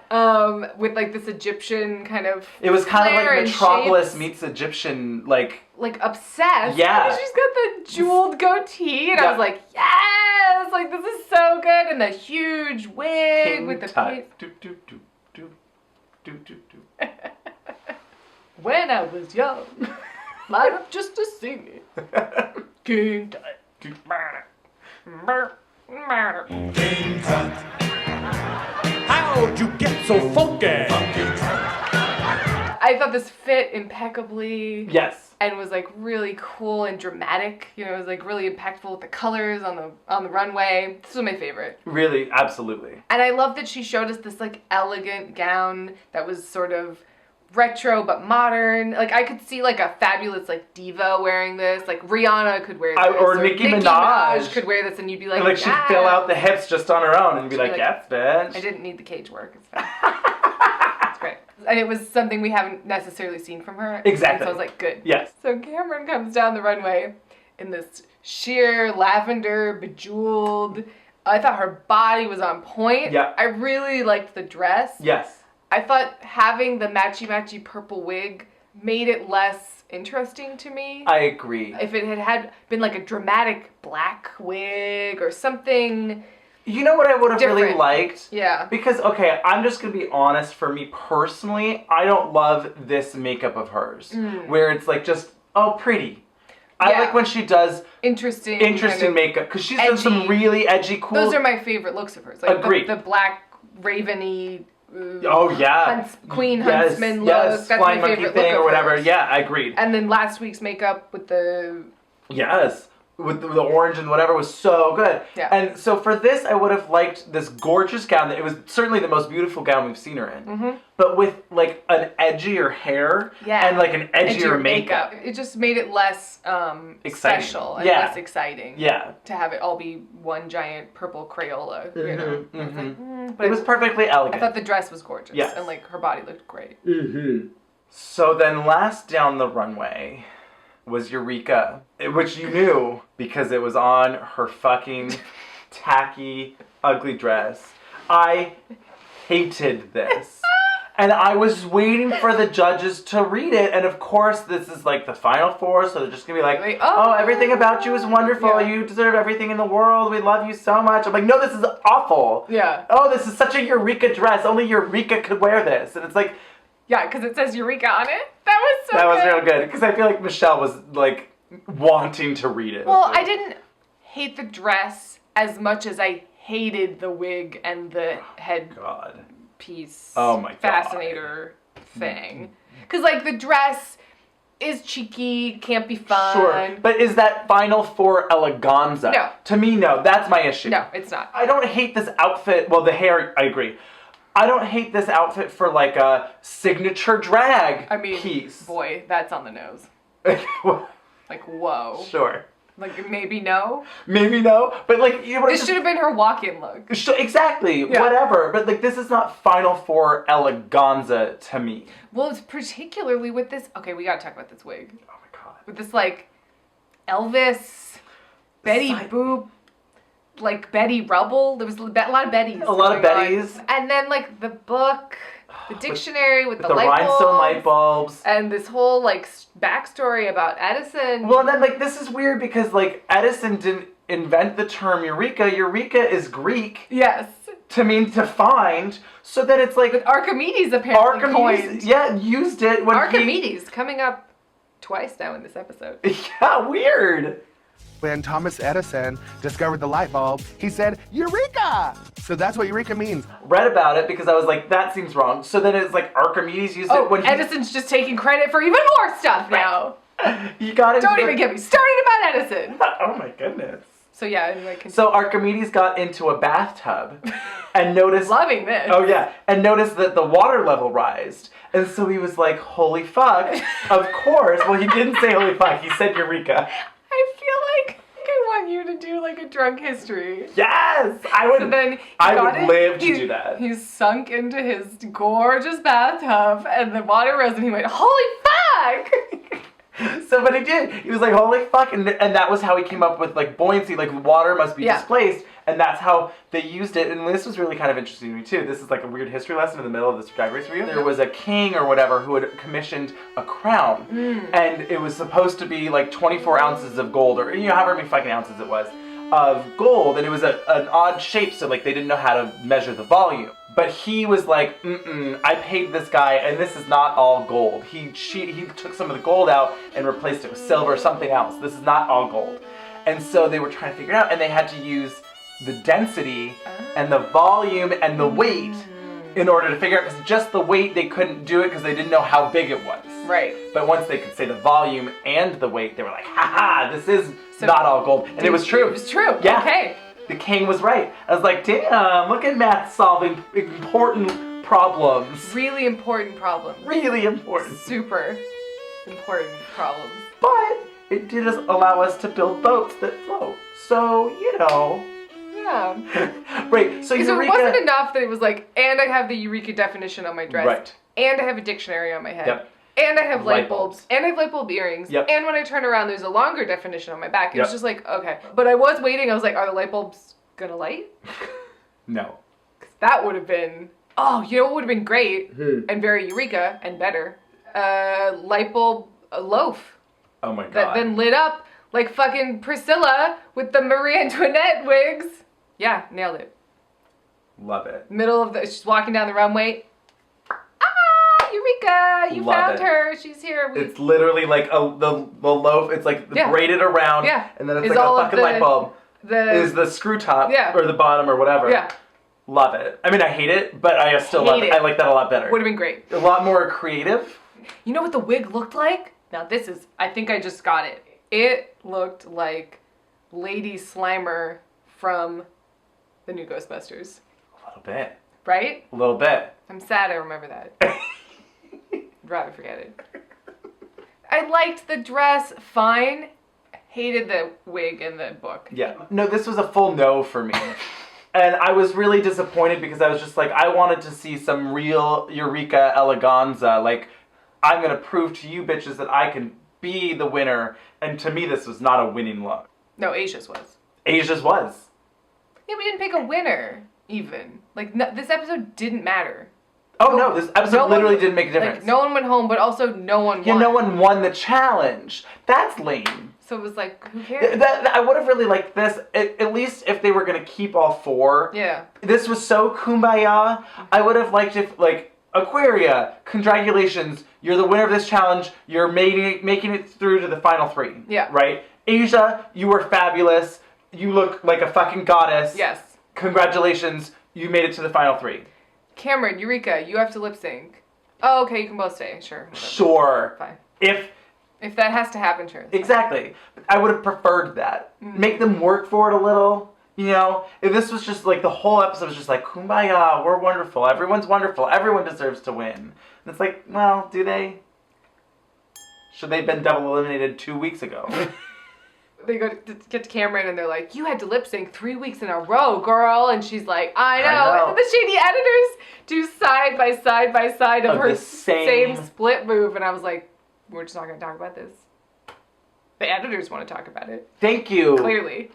With like this Egyptian kind of It was kind of flair like and Metropolis shapes. meets Egyptian, like Obsessed. Yeah. And she's got the jeweled goatee, and I Yeah. was like, yes! Like this is so good, and the huge wig King with the Tut. paint. Do, do, do, do, do, do, do. When I was young, light up just to see me. King Tut. How'd you get so funky? I thought this fit impeccably. Yes. And was like really cool and dramatic. You know, it was like really impactful with the colors on the runway. This was my favorite. Really, absolutely. And I love that she showed us this like elegant gown that was sort of retro but modern. Like I could see like a fabulous like diva wearing this. Like Rihanna could wear this. Or Nicki Minaj. could wear this, and you'd be like, Like she'd yeah. fill out the hips just on her own and be She'd be like, like, yes, bitch. I didn't need the cage work. It's fine. It's great. And it was something we haven't necessarily seen from her. Exactly. And so I was like, good. Yes. So Cameron comes down the runway in this sheer lavender, bejeweled. I thought her body was on point. Yeah. I really liked the dress. Yes. I thought having the matchy-matchy purple wig made it less interesting to me. I agree. If it had been like a dramatic black wig or something. You know what I would have really different. liked? Yeah. Because, okay, I'm just going to be honest, for me personally, I don't love this makeup of hers. Where it's like just, oh, pretty. I Yeah. like when she does interesting kind of makeup. Because she's done some edgy- really edgy, cool... Those are my favorite looks of hers. Like Agreed. The black raveny Oh, yeah. Queen Yes, Huntsman look. yes, That's flying my monkey favorite thing look of or whatever. hers. Yeah, I agreed. And then last week's makeup with the... Yes. With the orange and whatever was so good. Yeah. And so for this, I would have liked this gorgeous gown. It was certainly the most beautiful gown we've seen her in. Mhm. But with like an edgier hair Yeah. and like an edgier makeup. It just made it less Exciting. special and Yeah. less exciting. Yeah. To have it all be one giant purple Crayola, you know. It was perfectly elegant. I thought the dress was gorgeous. Yes. And like her body looked great. Mm-hmm. So then last down the runway was Eureka, which you knew because it was on her fucking tacky, ugly dress. I hated this. And I was waiting for the judges to read it, and of course this is like the final four, so they're just gonna be like, oh, everything about you is wonderful, you deserve everything in the world, we love you so much. I'm like, no, this is awful. Yeah. Oh, this is such a Eureka dress, only Eureka could wear this. And it's like, yeah, because it says Eureka on it. That was so that was good. real good, because I feel like Michelle was like wanting to read it. Well, I didn't hate the dress as much as I hated the wig and the head piece. Oh my God. Fascinator thing. Because like the dress is cheeky, can't be fun. Sure, but is that final four eleganza? No. To me, no. That's my issue. No, it's not. I don't hate this outfit. Well, the hair, I agree. I don't hate this outfit for like a signature drag piece. Boy, that's on the nose. Like, whoa. Sure. Like, maybe no. Maybe no, but like, you know, This should have been her walk-in look. Exactly, Yeah. whatever. But like, this is not Final Four eleganza to me. Well, it's particularly with this. Okay, we gotta talk about this wig. Oh my god. With this like Elvis, Betty Boop, like Betty Rubble. There was a lot of Bettys. A lot of Bettys. And then like the book, the dictionary with the rhinestone light bulbs. and this whole like backstory about Edison. Well, and then like, this is weird because like Edison didn't invent the term Eureka. Eureka is Greek. Yes. To mean to find. So then it's like, But Archimedes apparently coined. Yeah, used it when Archimedes coming up twice now in this episode. Yeah, weird. When Thomas Edison discovered the light bulb, he said, Eureka! So that's what Eureka means. Read about it because I was like, that seems wrong. So then it's like Archimedes used it when Edison's just taking credit for even more stuff now. You got it. Don't even get me started about Edison. Oh my goodness. So yeah, anyway, continue. So Archimedes got into a bathtub and noticed... Loving this. Oh yeah, and noticed that the water level rised. And so he was like, holy fuck, of course. Well, he didn't say holy fuck, he said Eureka. I feel like I want you to do like a drunk history. Yes! I would, So then I would live to do that. He's sunk into his gorgeous bathtub and the water rose and he went, holy fuck! So, but he did. He was like, holy fuck. And that was how he came up with like buoyancy, like water must be displaced. And that's how they used it. And this was really kind of interesting to me too. This is like a weird history lesson in the middle of this Drag Race review. There was a king or whatever who had commissioned a crown. And it was supposed to be like 24 ounces of gold, or however many fucking ounces it was, of gold. And it was an odd shape, so like they didn't know how to measure the volume. But he was like, I paid this guy, and this is not all gold. He took some of the gold out and replaced it with silver or something else. This is not all gold. And so they were trying to figure it out, and they had to use the density and the volume and the weight in order to figure out, because just the weight, they couldn't do it because they didn't know how big it was. Right. But once they could say the volume and the weight, they were like, ha, this is not all gold. And it was true. It was true. Yeah. Okay. The king was right. I was like, damn, look at math solving important problems. Really important problems. Really important. Super important problems. But it did allow us to build boats that float. So, Yeah. Right, so Because Eureka... it wasn't enough that it was like, and I have the Eureka definition on my dress. Right. And I have a dictionary on my head. Yep. And I have light Light bulbs. bulbs. And I have light bulb earrings. Yep. And when I turn around, there's a longer definition on my back. It was Yep. just like, okay. But I was waiting. I was like, are the light bulbs gonna light? No. That would have been... Oh, you know what would have been great and very Eureka and better? Light bulb loaf. Oh my god. That then lit up like fucking Priscilla with the Marie Antoinette wigs. Yeah, nailed it. Love it. Middle of the... She's walking down the runway. Eureka! You Love found it. her. She's here. It's literally like the loaf. It's like braided around, and then it's like a fucking light bulb. Is the screw top or the bottom or whatever. Yeah. Love it. I mean, I hate it, but I still love it. I like that a lot better. Would have been great. A lot more creative. You know what the wig looked like? Now this is... I think I just got it. It looked like Lady Slimer from the new Ghostbusters. A little bit. Right? A little bit. I'm sad I remember that. I'd rather forget it. I liked the dress fine. Hated the wig in the book. Yeah. No, this was a full no for me. And I was really disappointed because I was just like, I wanted to see some real Eureka eleganza. Like, I'm going to prove to you bitches that I can be the winner. And to me, this was not a winning look. No, Asia's was. Asia's was. Yeah, we didn't pick a winner, even. Like, this episode didn't matter. Oh, no, this episode literally didn't make a difference. Like, no one went home, but also no one won. Yeah, no one won the challenge. That's lame. So it was like, who cares? I would have really liked this, at least if they were going to keep all four. Yeah. This was so kumbaya. I would have liked if, like, Aquaria, congratulations, you're the winner of this challenge. You're making it through to the final three. Yeah. Right? Asia, you were fabulous. You look like a fucking goddess. Yes. Congratulations, you made it to the final three. Cameron, Eureka, you have to lip sync. Oh, okay, you can both stay. Sure. Whatever. Sure. Fine. If that has to happen, sure. Exactly. I would have preferred that. Make them work for it a little. You know, if this was just like the whole episode was just like, kumbaya, we're wonderful. Everyone's wonderful. Everyone deserves to win. And it's like, well, do they? Should they have been double eliminated 2 weeks ago? they go to get to Cameron and they're like, you had to lip sync 3 weeks in a row, girl. And she's like, I know. And the shady editors do side by side by side of her same split move. And I was like, we're just not going to talk about this. The editors want to talk about it. Thank you. Clearly.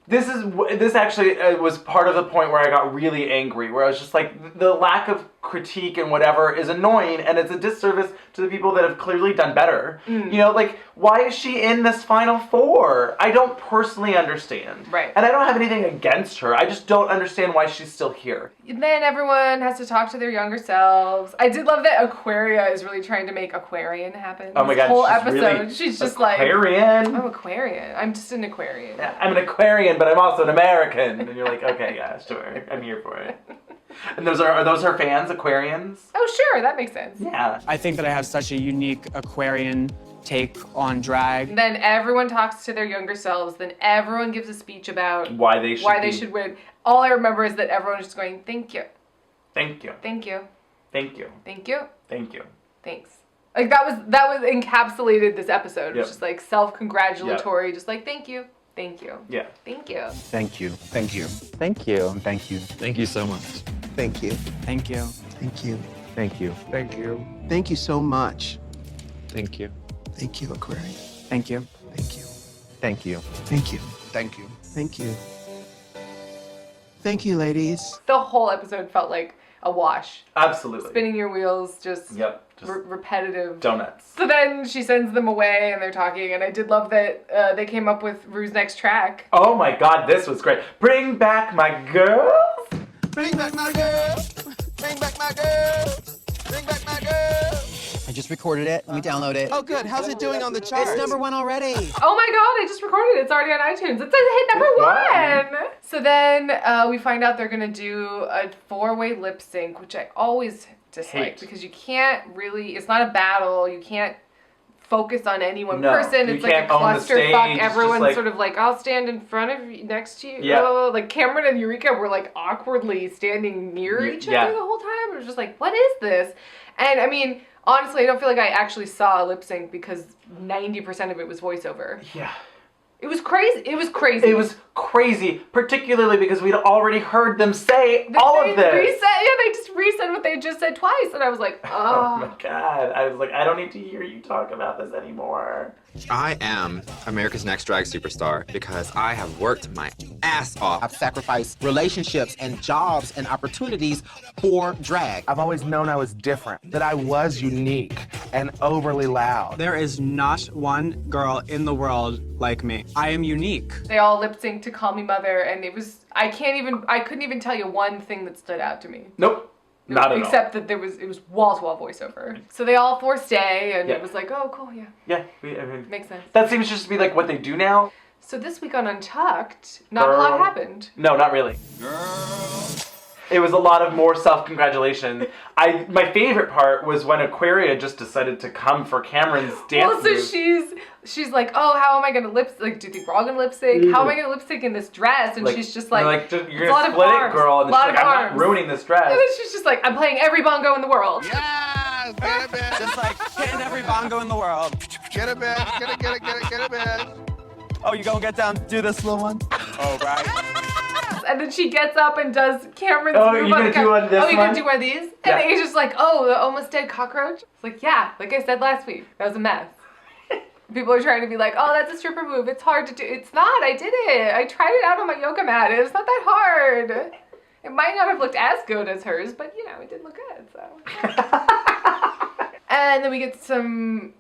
This actually was part of the point where I got really angry, where I was just like, the lack of critique and whatever is annoying, and it's a disservice to the people that have clearly done better. You know, like, why is she in this final four? I don't personally understand. Right. And I don't have anything against her. I just don't understand why she's still here. And then everyone has to talk to their younger selves. I did love that Aquaria is really trying to make Aquarian happen. Oh my God, whole she's episode, really she's just Aquarian. like, I'm Aquarian. I'm just an Aquarian. Yeah, I'm an Aquarian, but I'm also an American. And you're like, okay, yeah, sure, I'm here for it. And are those her fans, Aquarians? Oh, sure, that makes sense. Yeah. I think that I have such a unique Aquarian take on drag. And then everyone talks to their younger selves. Then everyone gives a speech about why they should win. All I remember is that everyone was just going, thank you. Thank you. Thank you. Thank you. Thank you. Thank you. Thanks. Like that was encapsulated this episode. It was Yep. just like self-congratulatory, just like thank you. Thank you. Yeah. Thank you. Thank you. Thank you. Thank you. Thank you. Thank you so much. Thank you. Thank you. Thank you. Thank you. Thank you. Thank you so much. Thank you. Thank you, Aquarian. Thank you. Thank you. Thank you. Thank you. Thank you. Thank you. Thank you, ladies. The whole episode felt like a wash. Absolutely. Spinning your wheels, just Just repetitive. Donuts. So then she sends them away and they're talking, and I did love that they came up with Rue's next track. Oh my God, this was great. Bring back my girls. Bring back my girl. Bring back my girl. Bring back my girl. I just recorded it. Let me download it. Oh, good. How's it doing on the charts? It's #1 already. Oh my God, I just recorded it. It's already on iTunes. It says hit #1. So then we find out they're going to do a 4-way lip sync, which I always dislike because you can't really, it's not a battle. You can't focus on any one person. It's like a clusterfuck. Everyone's like, sort of like, I'll stand in front of you, next to you. Yeah. Oh, like Cameron and Eureka were like awkwardly standing near each other the whole time. It was just like, what is this? And I mean, honestly, I don't feel like I actually saw a lip sync because 90% of it was voiceover. Yeah. It was crazy. It was crazy. It was crazy, particularly because we'd already heard them say all of this. They just resaid what they just said twice, and I was like, Oh my God. I was like, I don't need to hear you talk about this anymore. I am America's Next Drag Superstar because I have worked my ass off. I've sacrificed relationships and jobs and opportunities for drag. I've always known I was different, that I was unique and overly loud. There is not one girl in the world like me. I am unique. They all lip synced to Call Me Mother, and it was, I couldn't even tell you one thing that stood out to me. Nope. Not at all. Except that it was wall-to-wall voiceover. So they all 4 stay, and it was like, oh, cool, yeah. Yeah. I mean, makes sense. That seems just to be like what they do now. So this week on Untucked, not a lot happened. No, not really. It was a lot of more self-congratulation. My favorite part was when Aquaria just decided to come for Cameron's dance Well, so move. she's like, oh, how am I gonna lip sync? Like, do you think we're all gonna lip sync? How am I gonna lip sync in this dress? And she's just like, you're gonna split it, girl. And she's like, I'm not ruining this dress. And then she's just like, I'm playing every bongo in the world. Yes, get it, bitch. Just like hitting every bongo in the world. Get it, bitch. Get it, bitch. Oh, you gonna get down, do this little one? Oh, right. And then she gets up and does Cameron's Oh, move you on gonna the couch. do one this Oh, you one? gonna do one of these? Yeah. And Asia's like, oh, the almost dead cockroach? It's like, yeah, like I said last week, that was a mess. People are trying to be like, oh, that's a stripper move. It's hard to do. It's not. I did it. I tried it out on my yoga mat. It's not that hard. It might not have looked as good as hers, but you know, it did look good, so. And then we get some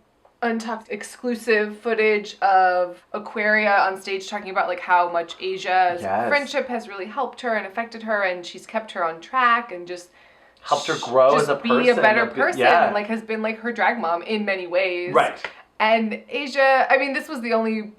Untucked exclusive footage of Aquaria on stage talking about like how much Asia's friendship has really helped her and affected her, and she's kept her on track and just helped her grow as a person. Be a better person, and like has been like her drag mom in many ways. Right. And Asia, I mean, this was the only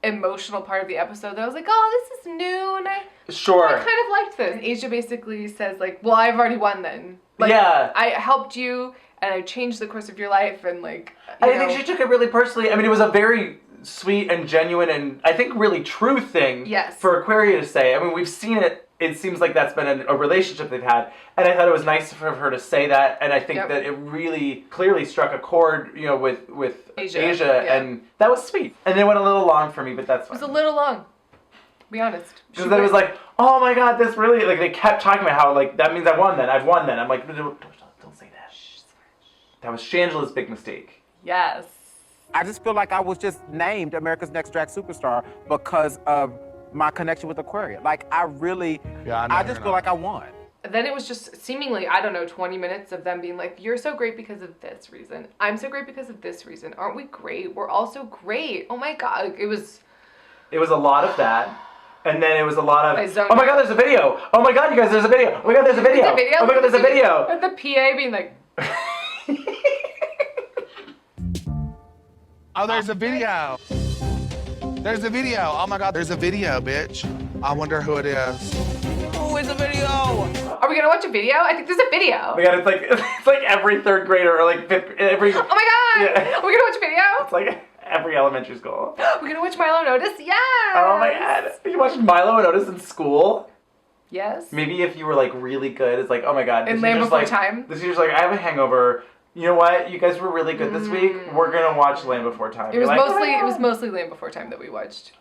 emotional part of the episode that I was like, oh, this is new, and I kind of liked this. Asia basically says like, well, I've already won then. Like, I helped you, and I changed the course of your life, and like, I think she took it really personally. I mean, it was a very sweet and genuine and I think really true thing for Aquaria to say. I mean, we've seen it it seems like that's been a relationship they've had. And I thought it was nice for her to say that. And I think that it really clearly struck a chord, you know, with Asia and that was sweet. And it went a little long for me, but that's fine. It was a little long. Be honest. Because then it was like, oh my god, this really, like, they kept talking about how, like, that means I've won then. I'm like, don't say that. That was Shangela's big mistake. Yes. I just feel like I was just named America's Next Drag Superstar because of my connection with Aquaria. Like, I really, I just feel like I won. Then it was just seemingly, I don't know, 20 minutes of them being like, you're so great because of this reason. I'm so great because of this reason. Aren't we great? We're all so great. Oh my god. Like, it was a lot of that. And then it was a lot of, oh my god, there's a video. Oh my god, you guys, there's a video. Oh my god, there's a video. Oh my god, there's a video. And the PA being like, oh, there's a video. There's a video. Oh my god, there's a video, bitch. I wonder who it is. oh, it's a video. Are we gonna watch a video? I think there's a video. Oh my god, it's like every third grader or like fifth, every. Oh my god, are we gonna watch a video? It's like every elementary school. We're gonna watch Milo and Otis? Yes! Oh my god. You watched Milo and Otis in school? Yes. Maybe if you were like really good, it's like, oh my god. In Land Before Time? The teacher's like, I have a hangover. You know what? You guys were really good this week. We're gonna watch Land Before Time. It was mostly Land Before Time that we watched.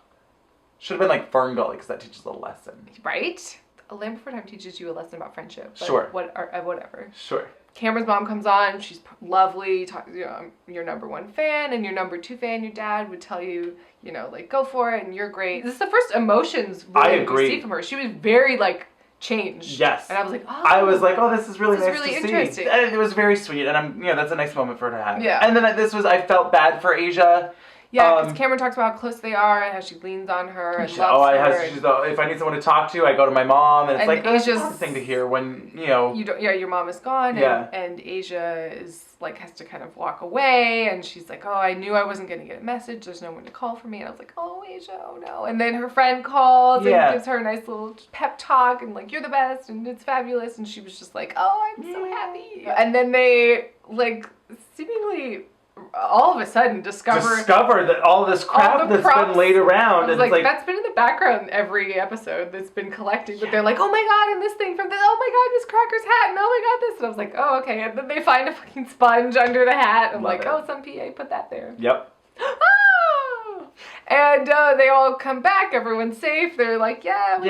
Should have been like Fern Gully because that teaches a lesson. Right? A Land Before Time teaches you a lesson about friendship. But sure. Whatever. Sure. Cameron's mom comes on. She's lovely. I'm your number one fan and your number two fan. Your dad would tell you, you know, like, go for it and you're great. This is the first emotions we received from her. She was very, like, changed. Yes. And I was like, oh. I was like, oh, this is really nice to interesting. see. And it was very sweet. And that's a nice moment for her to have. Yeah. And then I felt bad for Asia. Yeah, because Cameron talks about how close they are and how she leans on her and loves her. If I need someone to talk to, I go to my mom, and it's like that's Asia's a thing to hear when your mom is gone, and Asia is like has to kind of walk away, and she's like, oh, I knew I wasn't gonna get a message. There's no one to call for me, and I was like, oh, Asia, oh no. And then her friend calls and gives her a nice little pep talk, and like, you're the best, and it's fabulous, and she was just like, oh, I'm so happy. And then they like seemingly. All of a sudden discover that all this crap that's been laid around. And like, that's been in the background every episode that's been collecting, but they're like, oh my god, and this thing from this, oh my god, Miss Cracker's hat, and oh my god, this. And I was like, oh, okay. And then they find a fucking sponge under the hat. I'm like, oh, some PA put that there. Yep. Ah! And they all come back, everyone's safe. They're like, yeah, we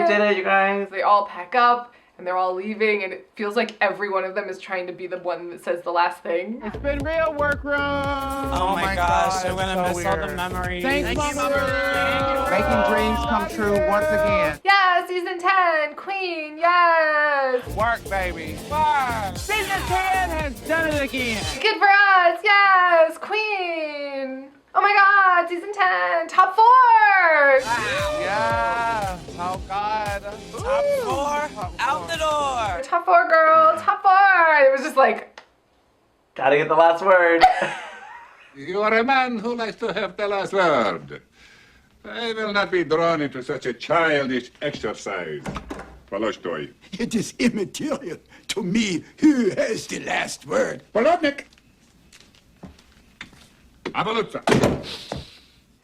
did it, you guys. They all pack up. And they're all leaving, and it feels like every one of them is trying to be the one that says the last thing. It's been real, Workroom. Oh my gosh, I'm gonna miss all the memories. Thanks, Mama. Making dreams come true once again. Yeah, season 10, Queen, yes. Work, baby. Work. Season 10 has done it again. Good for us, yes, Queen. Oh my god, season 10, top 4! Wow. Yeah. Oh god. Top 4, out the door. Top 4, girl, top 4. It was just like. Gotta get the last word. You are a man who likes to have the last word. I will not be drawn into such a childish exercise. Polostoi. It is immaterial to me who has the last word. Polotnik.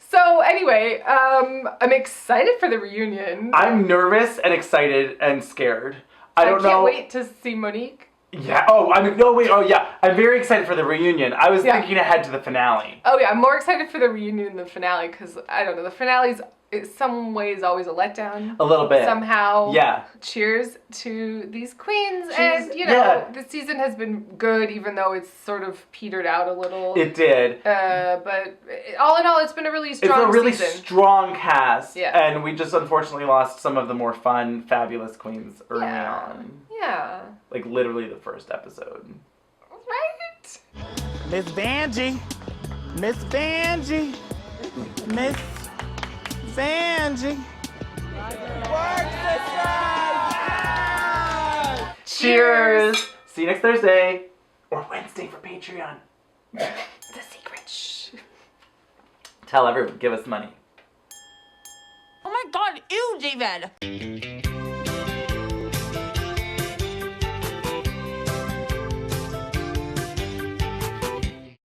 So anyway, I'm excited for the reunion. I'm nervous and excited and scared. I can't wait to see Monique. Yeah. Oh, I'm very excited for the reunion. I was thinking ahead to the finale. Oh yeah, I'm more excited for the reunion than the finale because I don't know. The finale's in some ways always a letdown. A little bit. Somehow. Yeah. Cheers to these queens, and the season has been good, even though it's sort of petered out a little. It did. But all in all, it's been a really strong season. It's a really strong cast. Yeah. And we just unfortunately lost some of the more fun, fabulous queens early on. Yeah. Like literally the first episode. Right? Miss Vanjie. Miss Vanjie. Miss Vanjie. Cheers! See you next Thursday. Or Wednesday for Patreon. The secret. Shh. Tell everyone, give us money. Oh my god, ew, David.